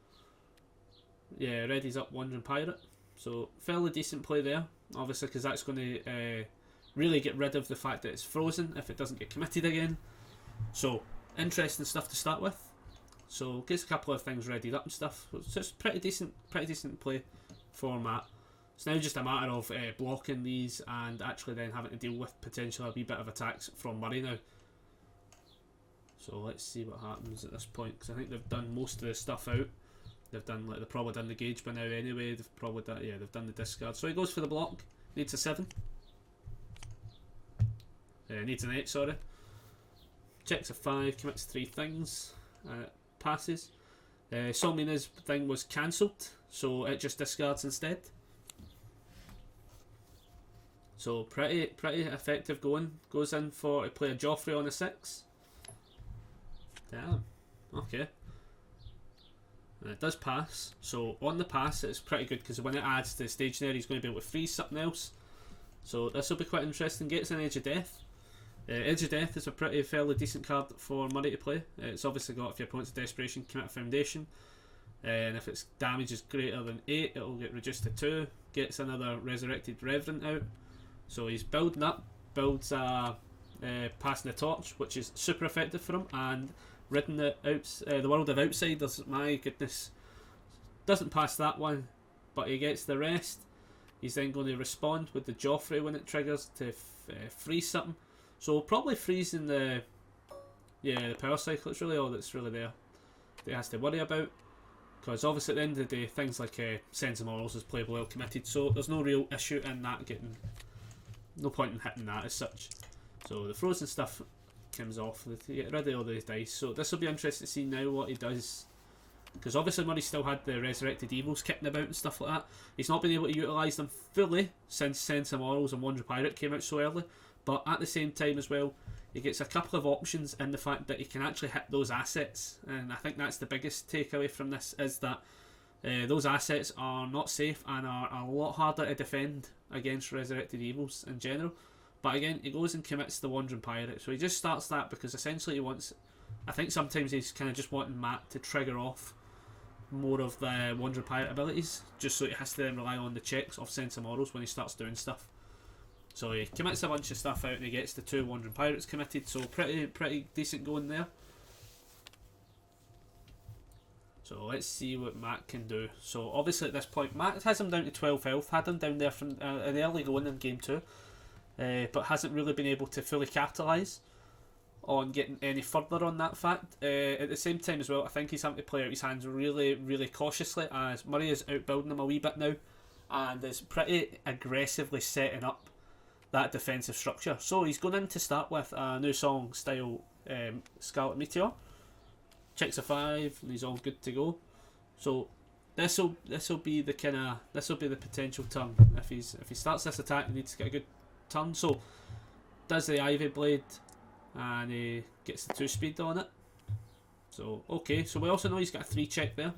A: yeah, readies up Wandering Pirate. So fairly decent play there, obviously, because that's going to really get rid of the fact that it's frozen if it doesn't get committed again. So interesting stuff to start with. So gets a couple of things readied up and stuff. So it's pretty decent play for Matt. It's now just a matter of blocking these and actually then having to deal with potentially a wee bit of attacks from Murray now. So let's see what happens at this point, because I think they've done most of the stuff out. They've probably done the gauge by now anyway. They've done the discard. So he goes for the block. Needs a 7. Needs an 8, sorry. Checks a 5, commits 3 things, passes. Seong-Mi-Na's thing was cancelled, so it just discards instead. So pretty effective going. Goes in for to play a Geoffrey on a 6. Damn. Okay. And it does pass. So on the pass it's pretty good, because when it adds to the stationary he's going to be able to freeze something else. So this will be quite interesting. Gets an Edge of Death. Edge of Death is a fairly decent card for Murray to play. It's obviously got, if your opponent's desperation, commit a foundation. And if its damage is greater than 8, it will get reduced to 2. Gets another Resurrected Reverend out. So he's building up. Builds Passing the Torch, which is super effective for him. And Ridden the World of Outsiders. My goodness. Doesn't pass that one, but he gets the rest. He's then going to respond with the Geoffrey when it triggers to freeze something. So probably freezing the power cycle. It's really all that's really there that he has to worry about, because obviously at the end of the day things like Sense of Morals is playable well committed, so there's no real issue in that no point in hitting that as such. So the frozen stuff comes off to get rid of all these dice. So this will be interesting to see now what he does, because obviously Murray still had the Resurrected Evils kicking about and stuff like that. He's not been able to utilise them fully since Sense of Morals and Wandering Pirate came out so early. But at the same time as well, he gets a couple of options in the fact that he can actually hit those assets. And I think that's the biggest takeaway from this, is that those assets are not safe and are a lot harder to defend against Resurrected Evils in general. But again, he goes and commits the Wandering Pirate. So he just starts that because essentially he wants... I think sometimes he's kind of just wanting Matt to trigger off more of the Wandering Pirate abilities, just so he has to then rely on the checks of Sense of Morals when he starts doing stuff. So he commits a bunch of stuff out and he gets the 2 Wandering Pirates committed, so pretty decent going there. So let's see what Matt can do. So obviously at this point Matt has him down to 12 health, had him down there from in the early going in game 2, but hasn't really been able to fully capitalise on getting any further on that fact. At the same time as well, I think he's having to play out his hands really cautiously, as Murray is outbuilding him a wee bit now and is pretty aggressively setting up that defensive structure. So he's going in to start with a new song style Scarlet Meteor. checks a 5, and he's all good to go. So this'll be the potential turn. If he starts this attack, he needs to get a good turn. So does the Ivy Blade, and he gets the 2 speed on it. So okay, so we also know he's got a 3 check there.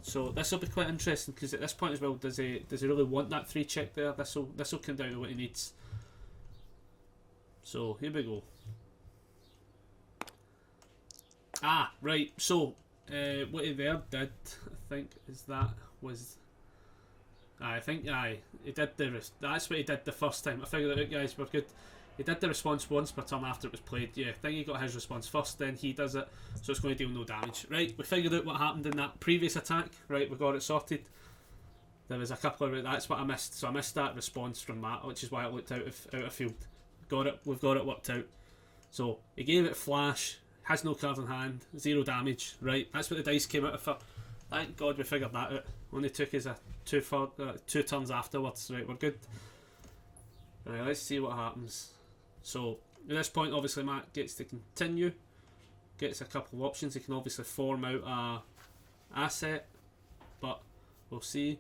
A: So this will be quite interesting, because at this point as well, does he really want that 3 check there? This will come down to what he needs. So here we go. Ah, right. So what he there did, I think, is that was. I think he did that's what he did the first time. I figured it out, guys. We're good. He did the response once per turn after it was played. Yeah, I think he got his response first, then he does it, so it's going to deal no damage. Right, we figured out what happened in that previous attack. Right, we got it sorted. There was a couple of, that's what I missed. So I missed that response from Matt, which is why it looked out of field. We've got it worked out. So he gave it flash, has no card in hand, 0 damage. Right, that's what the dice came out of for. Thank God we figured that out. Only took us 2 turns afterwards. Right, we're good. Right, let's see what happens. So at this point, obviously Matt gets to continue, gets a couple of options. He can obviously form out a asset, but we'll see.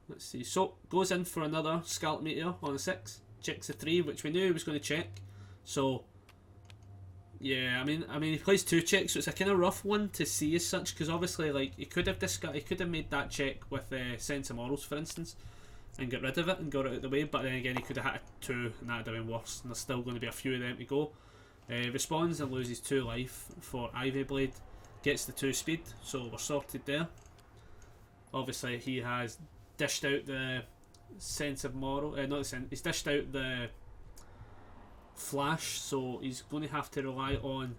A: Let's see. So goes in for another Scalp Meteor on a 6, checks a 3, which we knew he was going to check. So yeah, I mean he plays 2 checks, so it's a kind of rough one to see as such, because obviously like he could have made that check with Sense of Morals, for instance, and get rid of it and got it out of the way, but then again he could have hit a 2 and that would have been worse, and there's still going to be a few of them to go. Responds and loses 2 life for Ivy Blade, gets the 2 speed, so we're sorted there. Obviously he has dished out the Sense of Moral, he's dished out the flash, so he's going to have to rely on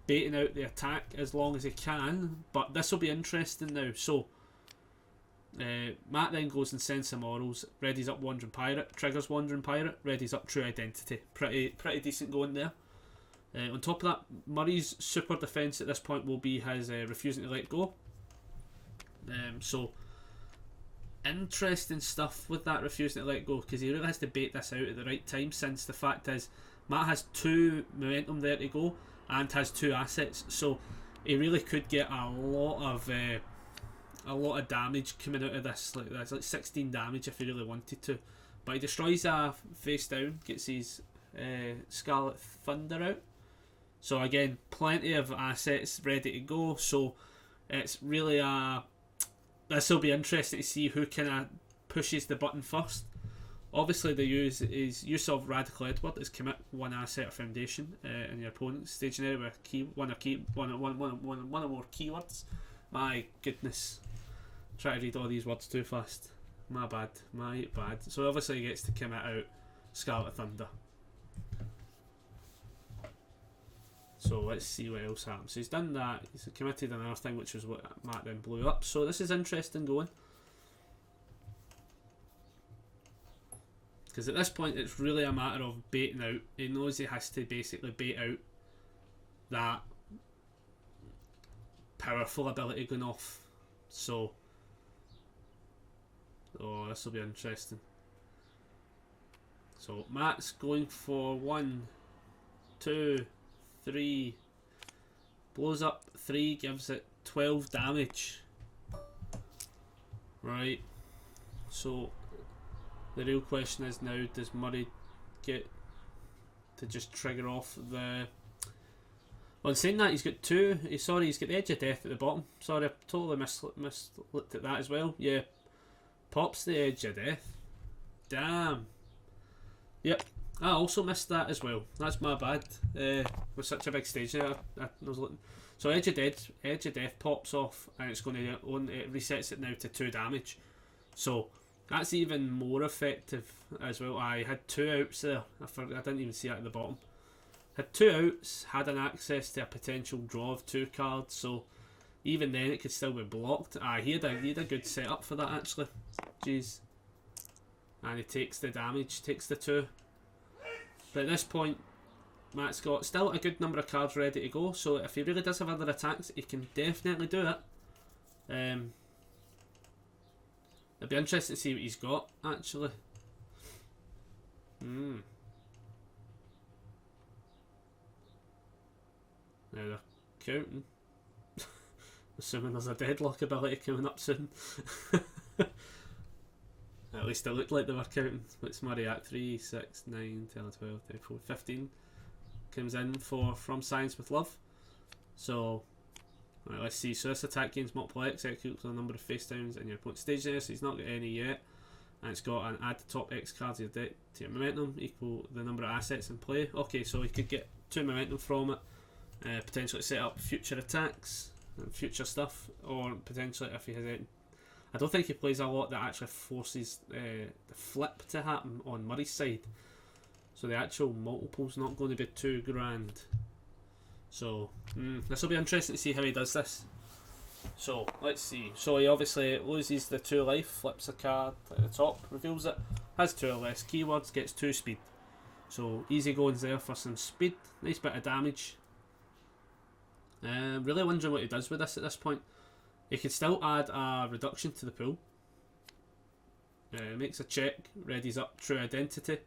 A: baiting out the attack as long as he can, but this will be interesting now. So Matt then goes and Sense of Morals, readies up Wandering Pirate, triggers Wandering Pirate, readies up True Identity. Pretty decent going there. On top of that, Murray's super defence at this point will be his refusing to let go. So interesting stuff with that refusing to let go, because he really has to bait this out at the right time, since the fact is Matt has 2 momentum there to go and has 2 assets, so he really could get a lot of damage coming out of this. That's like 16 damage if he really wanted to, but he destroys a face down, gets his Scarlet Thunder out, so again plenty of assets ready to go. So it's really this will be interesting to see who kind of pushes the button first. Obviously the use of Radical Edward is commit 1 asset or foundation in your opponent's staging area with one or more keywords. My goodness, try to read all these words too fast. My bad. So obviously he gets to commit out Scarlet Thunder. So let's see what else happens. So he's done that, he's committed another thing, which was what Matt then blew up. So this is interesting going, because at this point it's really a matter of baiting out. He knows he has to basically bait out that powerful ability going off. So this will be interesting. So Matt's going for 1, 2, 3, blows up 3, gives it 12 damage. Right, so the real question is now, does Murray get to just trigger off the... Well, in saying that, he's got 2, he's got the Edge of Death at the bottom. Sorry, I totally looked at that as well. Yeah, pops the Edge of Death. Damn. Yep, I also missed that as well. That's my bad. With such a big stage there, I was looking. So Edge of Death pops off, and it's going to it resets it now to 2 damage. So that's even more effective as well. I had 2 outs there. I didn't even see that at the bottom. Had 2 outs, had an access to a potential draw of 2 cards. So even then, it could still be blocked. He had a good setup for that actually. Jeez. And he takes the damage, takes the 2. But at this point, Matt's got still a good number of cards ready to go, so if he really does have other attacks, he can definitely do it. It'll be interesting to see what he's got, actually. Now they're counting. Assuming there's a deadlock ability coming up soon. At least it looked like they were counting. What's Murray at? 3, 6, 9, 10, 12, 13, 14, 15. Comes in for From Science with Love. So, right, let's see. So this attack gains multiple X equals the number of face downs in your opponent's stage there. So he's not got any yet. And it's got an add the top X cards of your deck to your momentum equal the number of assets in play. Okay, so he could get 2 momentum from it. Potentially set up future attacks and future stuff. Or potentially if he has it. I don't think he plays a lot that actually forces the flip to happen on Murray's side. So the actual multiple's not going to be too grand. So this will be interesting to see how he does this. So let's see. So he obviously loses the 2 life, flips a card at the top, reveals it, has 2 or less keywords, gets 2 speed. So easy goings there for some speed. Nice bit of damage. Really wondering what he does with this at this point. He could still add a reduction to the pool. Makes a check, readies up True Identity.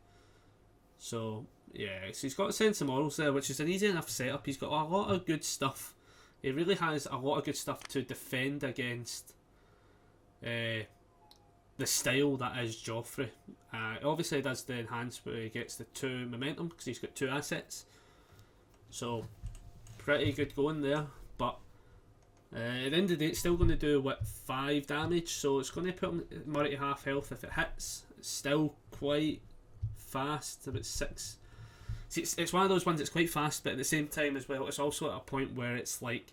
A: So yeah, so he's got a sense of morals there, which is an easy enough setup. He's got a lot of good stuff. He really has a lot of good stuff to defend against the style that is Geoffrey. Obviously he does the enhance where he gets the 2 momentum because he's got 2 assets. So pretty good going there, but at the end of the day it's still going to do what 5 damage, so it's going to put Murray to half health if it hits. It's still quite fast, about 6. See, it's one of those ones that's quite fast, but at the same time as well it's also at a point where it's like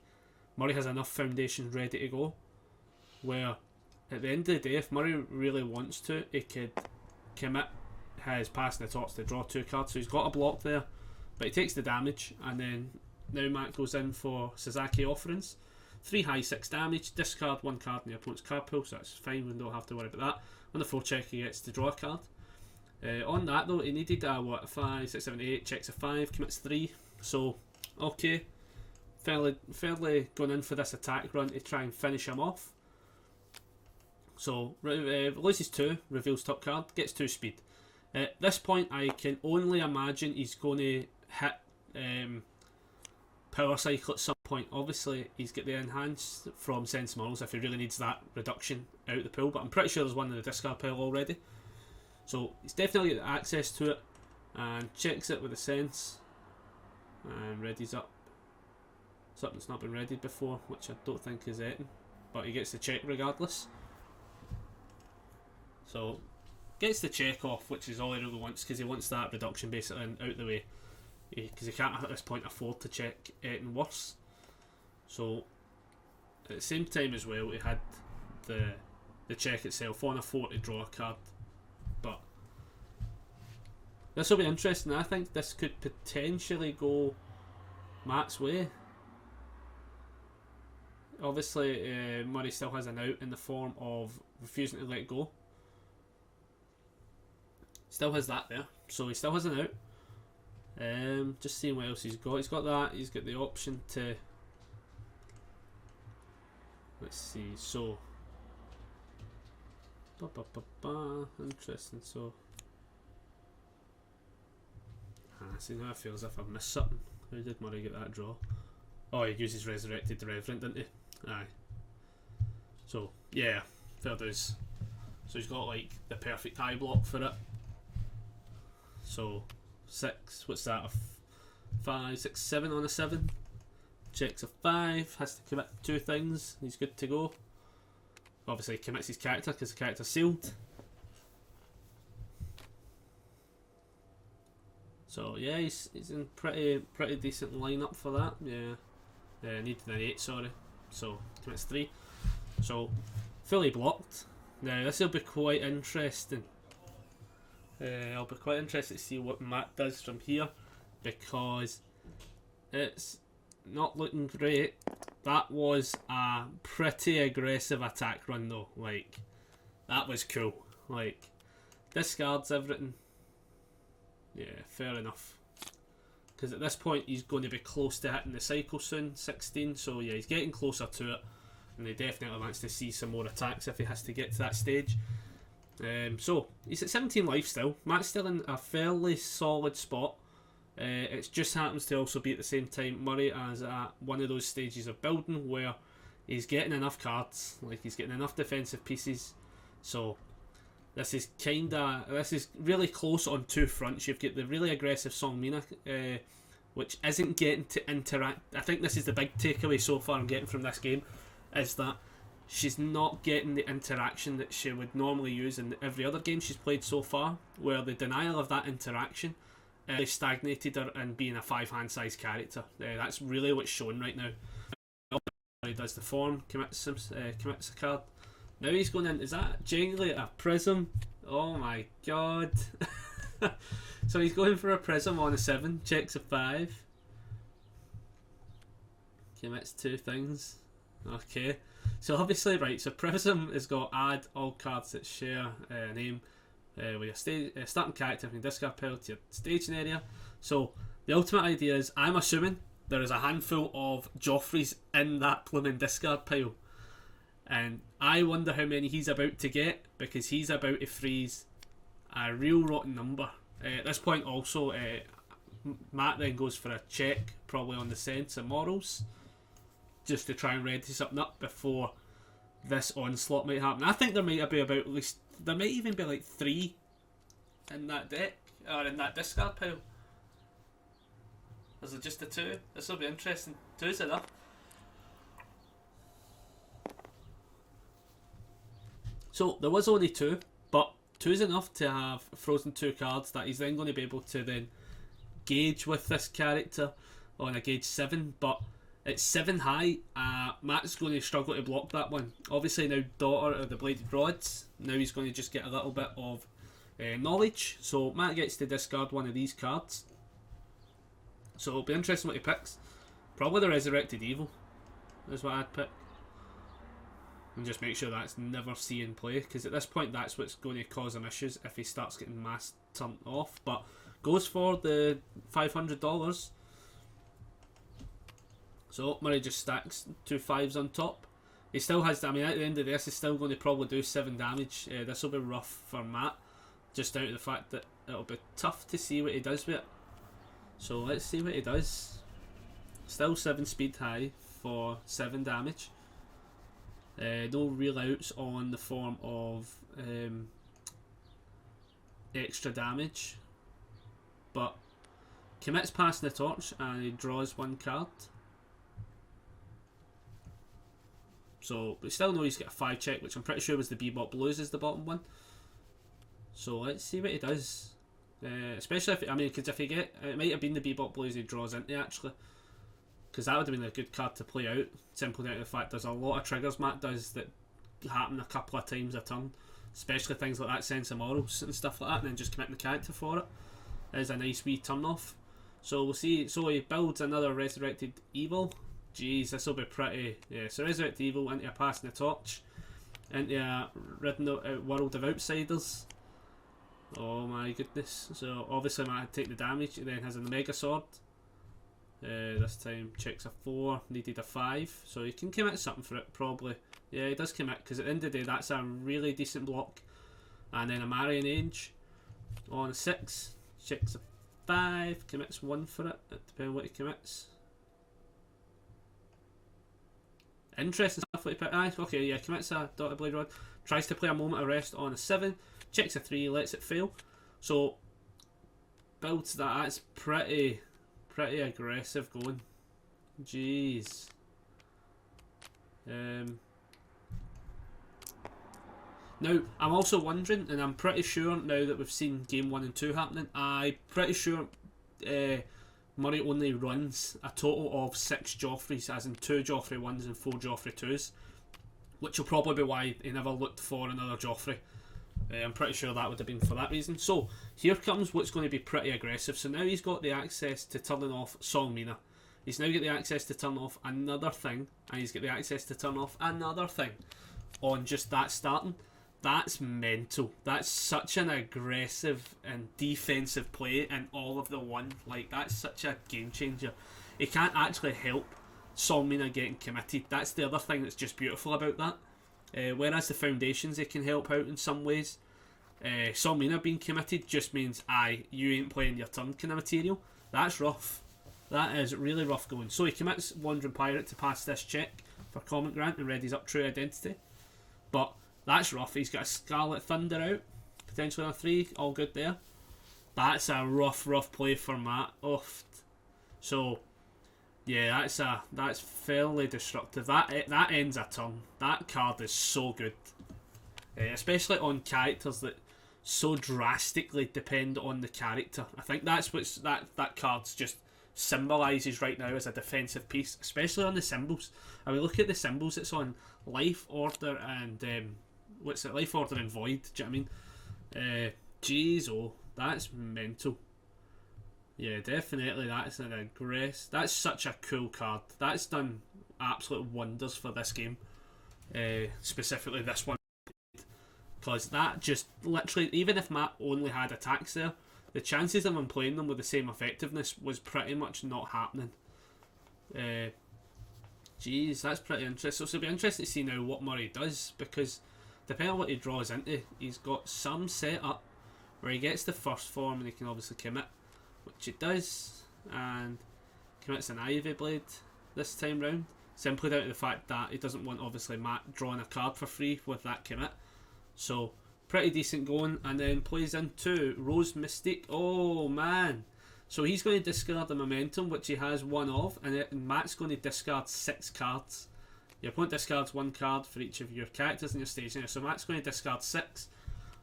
A: Murray has enough foundations ready to go, where at the end of the day if Murray really wants to, he could commit his passing the torch to draw 2 cards. So he's got a block there, but he takes the damage, and then now Matt goes in for Sasaki Offerings. 3 high, 6 damage, discard 1 card in your opponent's card pool, so that's fine, we don't have to worry about that. On the 4 check he gets to draw a card. On that though, he needed a 5, 6, 7, 8, checks a 5, commits 3, so okay. Fairly going in for this attack run to try and finish him off. So loses 2, reveals top card, gets 2 speed. At this point I can only imagine he's going to hit Power Cycle at some point. Obviously he's got the enhance from Sense Morals if he really needs that reduction out the pool, but I'm pretty sure there's one in the discard pile already. So he's definitely got access to it, and checks it with a sense and readies up something that's not been readied before, which I don't think is Eton, but he gets the check regardless. So gets the check off, which is all he really wants, because he wants that reduction basically out the way, because he can't at this point afford to check Eton worse. So at the same time as well, he had the check itself on a 4 to draw a card. But this will be interesting. I think this could potentially go Matt's way. Obviously Murray still has an out in the form of refusing to let go. Still has that there, so he still has an out. Just seeing what else he's got. He's got that, he's got the option to, let's see, so interesting. So see, now I feel as if I've missed something. How did Murray get that draw? Oh, he uses Resurrected the Reverend, didn't he? Aye. So yeah, fair dues. So he's got like the perfect high block for it. So 6, what's that, a 5, 6, 7 on a 7. Checks a 5, has to commit 2 things, he's good to go. Obviously he commits his character because the character's sealed. So yeah, he's in pretty decent lineup for that. Yeah, needed an 8, sorry. So commits 3. So fully blocked. Now this will be quite interesting. I'll be quite interested to see what Matt does from here, because it's not looking great. That was a pretty aggressive attack run though. Like, that was cool. Like, discards everything. Yeah, fair enough. Because at this point he's going to be close to hitting the cycle soon, 16. So yeah, he's getting closer to it, and he definitely wants to see some more attacks if he has to get to that stage. So he's at 17 life still. Matt's still in a fairly solid spot. It just happens to also be at the same time Murray as at one of those stages of building where he's getting enough cards, like he's getting enough defensive pieces. So this is really close on two fronts. You've got the really aggressive Seong-Mi-Na, which isn't getting to interact. I think this is the big takeaway so far I'm getting from this game, is that she's not getting the interaction that she would normally use in every other game she's played so far, where the denial of that interaction stagnated her in being a 5-hand size character. That's really what's shown right now. He does the form, commits a card. Now he's going in. Is that genuinely a prism? Oh my god. So he's going for a prism on a 7, checks a 5, commits 2 things. Okay, so obviously, right, so prism has got add all cards that share a name with your starting character from your discard pile to your staging area. So the ultimate idea is, I'm assuming there is a handful of Geoffreys in that blooming discard pile, and I wonder how many he's about to get, because he's about to freeze a real rotten number. At this point also, Matt then goes for a check, probably on the sense and morals, just to try and ready something up before this onslaught might happen. I think there might be about, at least, there might even be like 3 in that deck, or in that discard pile. Is it just the 2? This will be interesting. 2's enough. So there was only 2, but 2's enough to have frozen 2 cards that he's then going to be able to then gauge with this character on a gauge 7, but it's 7 high. Matt's going to struggle to block that one. Obviously now Daughter of the Bladed Rods, now he's going to just get a little bit of knowledge, so Matt gets to discard one of these cards. So it'll be interesting what he picks. Probably the Resurrected Evil is what I'd pick, and just make sure that's never seen play, because at this point that's what's going to cause him issues if he starts getting mass turned off. But goes for the $500. So Murray just stacks 2 5s on top. He still has, I mean, at the end of this he's still going to probably do 7 damage. This will be rough for Matt, just out of the fact that it'll be tough to see what he does with it. So let's see what he does. Still 7 speed high for 7 damage. No real outs on the form of extra damage, but commits passing the torch and he draws 1 card. So we still know he's got a 5 check, which I'm pretty sure was the Bebop Blues is the bottom one. So let's see what he does. Especially if, I mean, because if he get, it might have been the Bebop Blues he draws into actually, because that would have been a good card to play out, simply down to the fact there's a lot of triggers Matt does that happen a couple of times a turn, especially things like that sense of morals and stuff like that, and then just committing the character for it is a nice wee turn off. So we'll see. So he builds another Resurrected Evil. Jeez, this will be pretty. Yeah, so Resurrected Evil into a Passing the Torch, into a Ridden World of Outsiders. Oh my goodness. So obviously Matt had to take the damage. He then has a Mega Sword. This time checks a 4, needed a 5, so he can commit something for it probably. Yeah, he does commit, because at the end of the day that's a really decent block. And then a Marion Age on a 6, checks a 5, commits 1 for it, depending on what he commits. Interesting stuff what he picked. Okay, yeah, commits a Daughter Blade Rod, tries to play a Moment of Rest on a 7, checks a 3, lets it fail. So builds that. That's pretty aggressive going. Jeez. Now, I'm also wondering, and I'm pretty sure now that we've seen game 1 and 2 happening, I'm pretty sure Murray only runs a total of 6 Geoffreys, as in 2 Geoffrey 1s and 4 Geoffrey 2s, which will probably be why he never looked for another Geoffrey. I'm pretty sure that would have been for that reason. So here comes what's going to be pretty aggressive. So now he's got the access to turning off Seong-Mi-Na. He's now got the access to turn off another thing, and he's got the access to turn off another thing on just that starting. That's mental. That's such an aggressive and defensive play in all of the one. Like, that's such a game changer. He can't actually help Seong-Mi-Na getting committed. That's the other thing that's just beautiful about that. Whereas the foundations, it can help out in some ways. Seong-Mi-Na being committed just means, you ain't playing your turn kind of material. That's rough. That is really rough going. So he commits Wandering Pirate to pass this check for Comment Grant and readies up True Identity. But that's rough. He's got a Scarlet Thunder out, potentially on a 3, all good there. That's a rough play for Matt. So yeah, that's fairly destructive. That ends a turn. That card is so good, especially on characters that so drastically depend on the character. I think that's what's that card's just symbolises right now as a defensive piece, especially on the symbols. I mean, look at the symbols it's on: Life Order and Life Order and Void. Do you know what I mean? Jeez, that's mental. Yeah, definitely. That's an aggress. That's such a cool card. That's done absolute wonders for this game, specifically this one, because that just literally, even if Matt only had attacks there, the chances of him playing them with the same effectiveness was pretty much not happening. Jeez, that's pretty interesting. So it'll be interesting to see now what Murray does, because depending on what he draws into, he's got some set up where he gets the first form and he can obviously commit, which it does, and commits an Ivy Blade this time round, simply down to the fact that he doesn't want obviously Matt drawing a card for free with that commit. So pretty decent going, and then plays into Rose Mystique. Oh man, so he's going to discard the Momentum, which he has one of, and Matt's going to discard 6 cards. Your opponent discards 1 card for each of your characters in your station, so Matt's going to discard 6.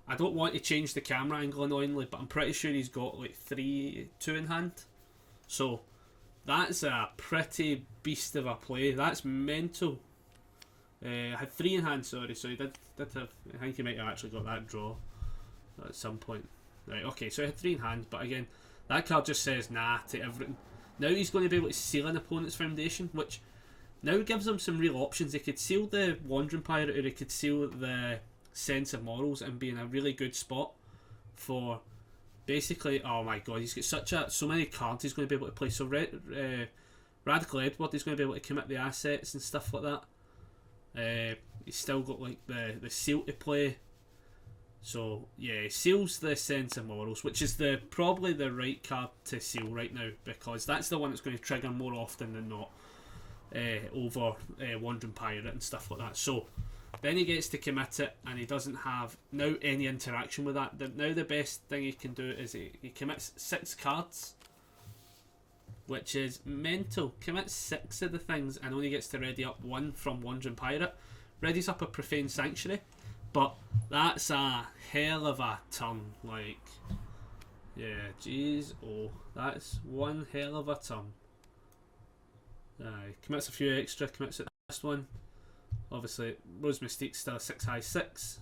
A: I don't want to change the camera angle annoyingly, but I'm pretty sure he's got like 2 in hand. So that's a pretty beast of a play. That's mental. I had 3 in hand, sorry, so he did have, I think he might have actually got that draw at some point. Right, okay, so I had 3 in hand, but again, that card just says nah to everything. Now he's going to be able to seal an opponent's foundation, which now gives him some real options. He could seal the Wandering Pirate, or he could seal the Sense of Morals and be in a really good spot for basically, oh my god, he's got so many cards he's going to be able to play. So Radical Edward, he's going to be able to commit the assets and stuff like that. He's still got like the seal to play. So yeah, he seals the Sense of Morals, which is probably the right card to seal right now, because that's the one that's going to trigger more often than not over Wandering Pirate and stuff like that. So then he gets to commit it, and he doesn't have now any interaction with that. Now the best thing he can do is he commits 6 cards, which is mental. Commits 6 of the things and only gets to ready up 1 from Wandering Pirate. Readies up a Profane Sanctuary, but that's a hell of a turn. Like, yeah, jeez, that's one hell of a turn. Commits a few extra, commits it last one. Obviously, Rose Mystique's still a 6/6.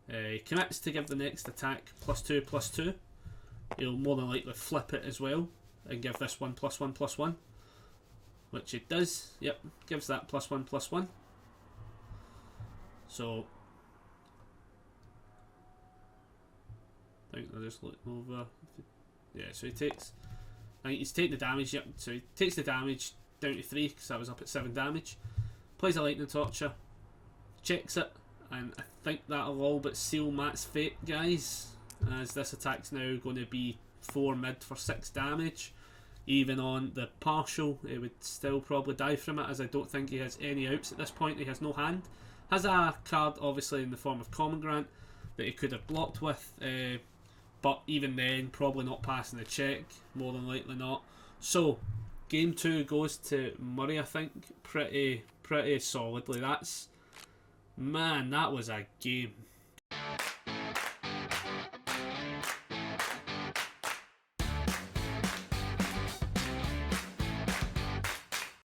A: He commits to give the next attack +2/+2. He'll more than likely flip it as well and give this one +1/+1, which it does. Yep, gives that +1/+1. So I think I'll just look over. Yeah, so he takes. I think he's taking the damage. Yep, so he takes the damage down to 3 because that was up at 7 damage. Plays a Lightning Torture, checks it, and I think that'll all but seal Matt's fate, guys, as this attack's now going to be 4 mid for 6 damage. Even on the partial, he would still probably die from it, as I don't think he has any outs at this point. He has no hand. Has a card, obviously, in the form of Common Grant that he could have blocked with, but even then, probably not passing the check, more than likely not. So, game 2 goes to Murray, I think, pretty solidly. That was a game.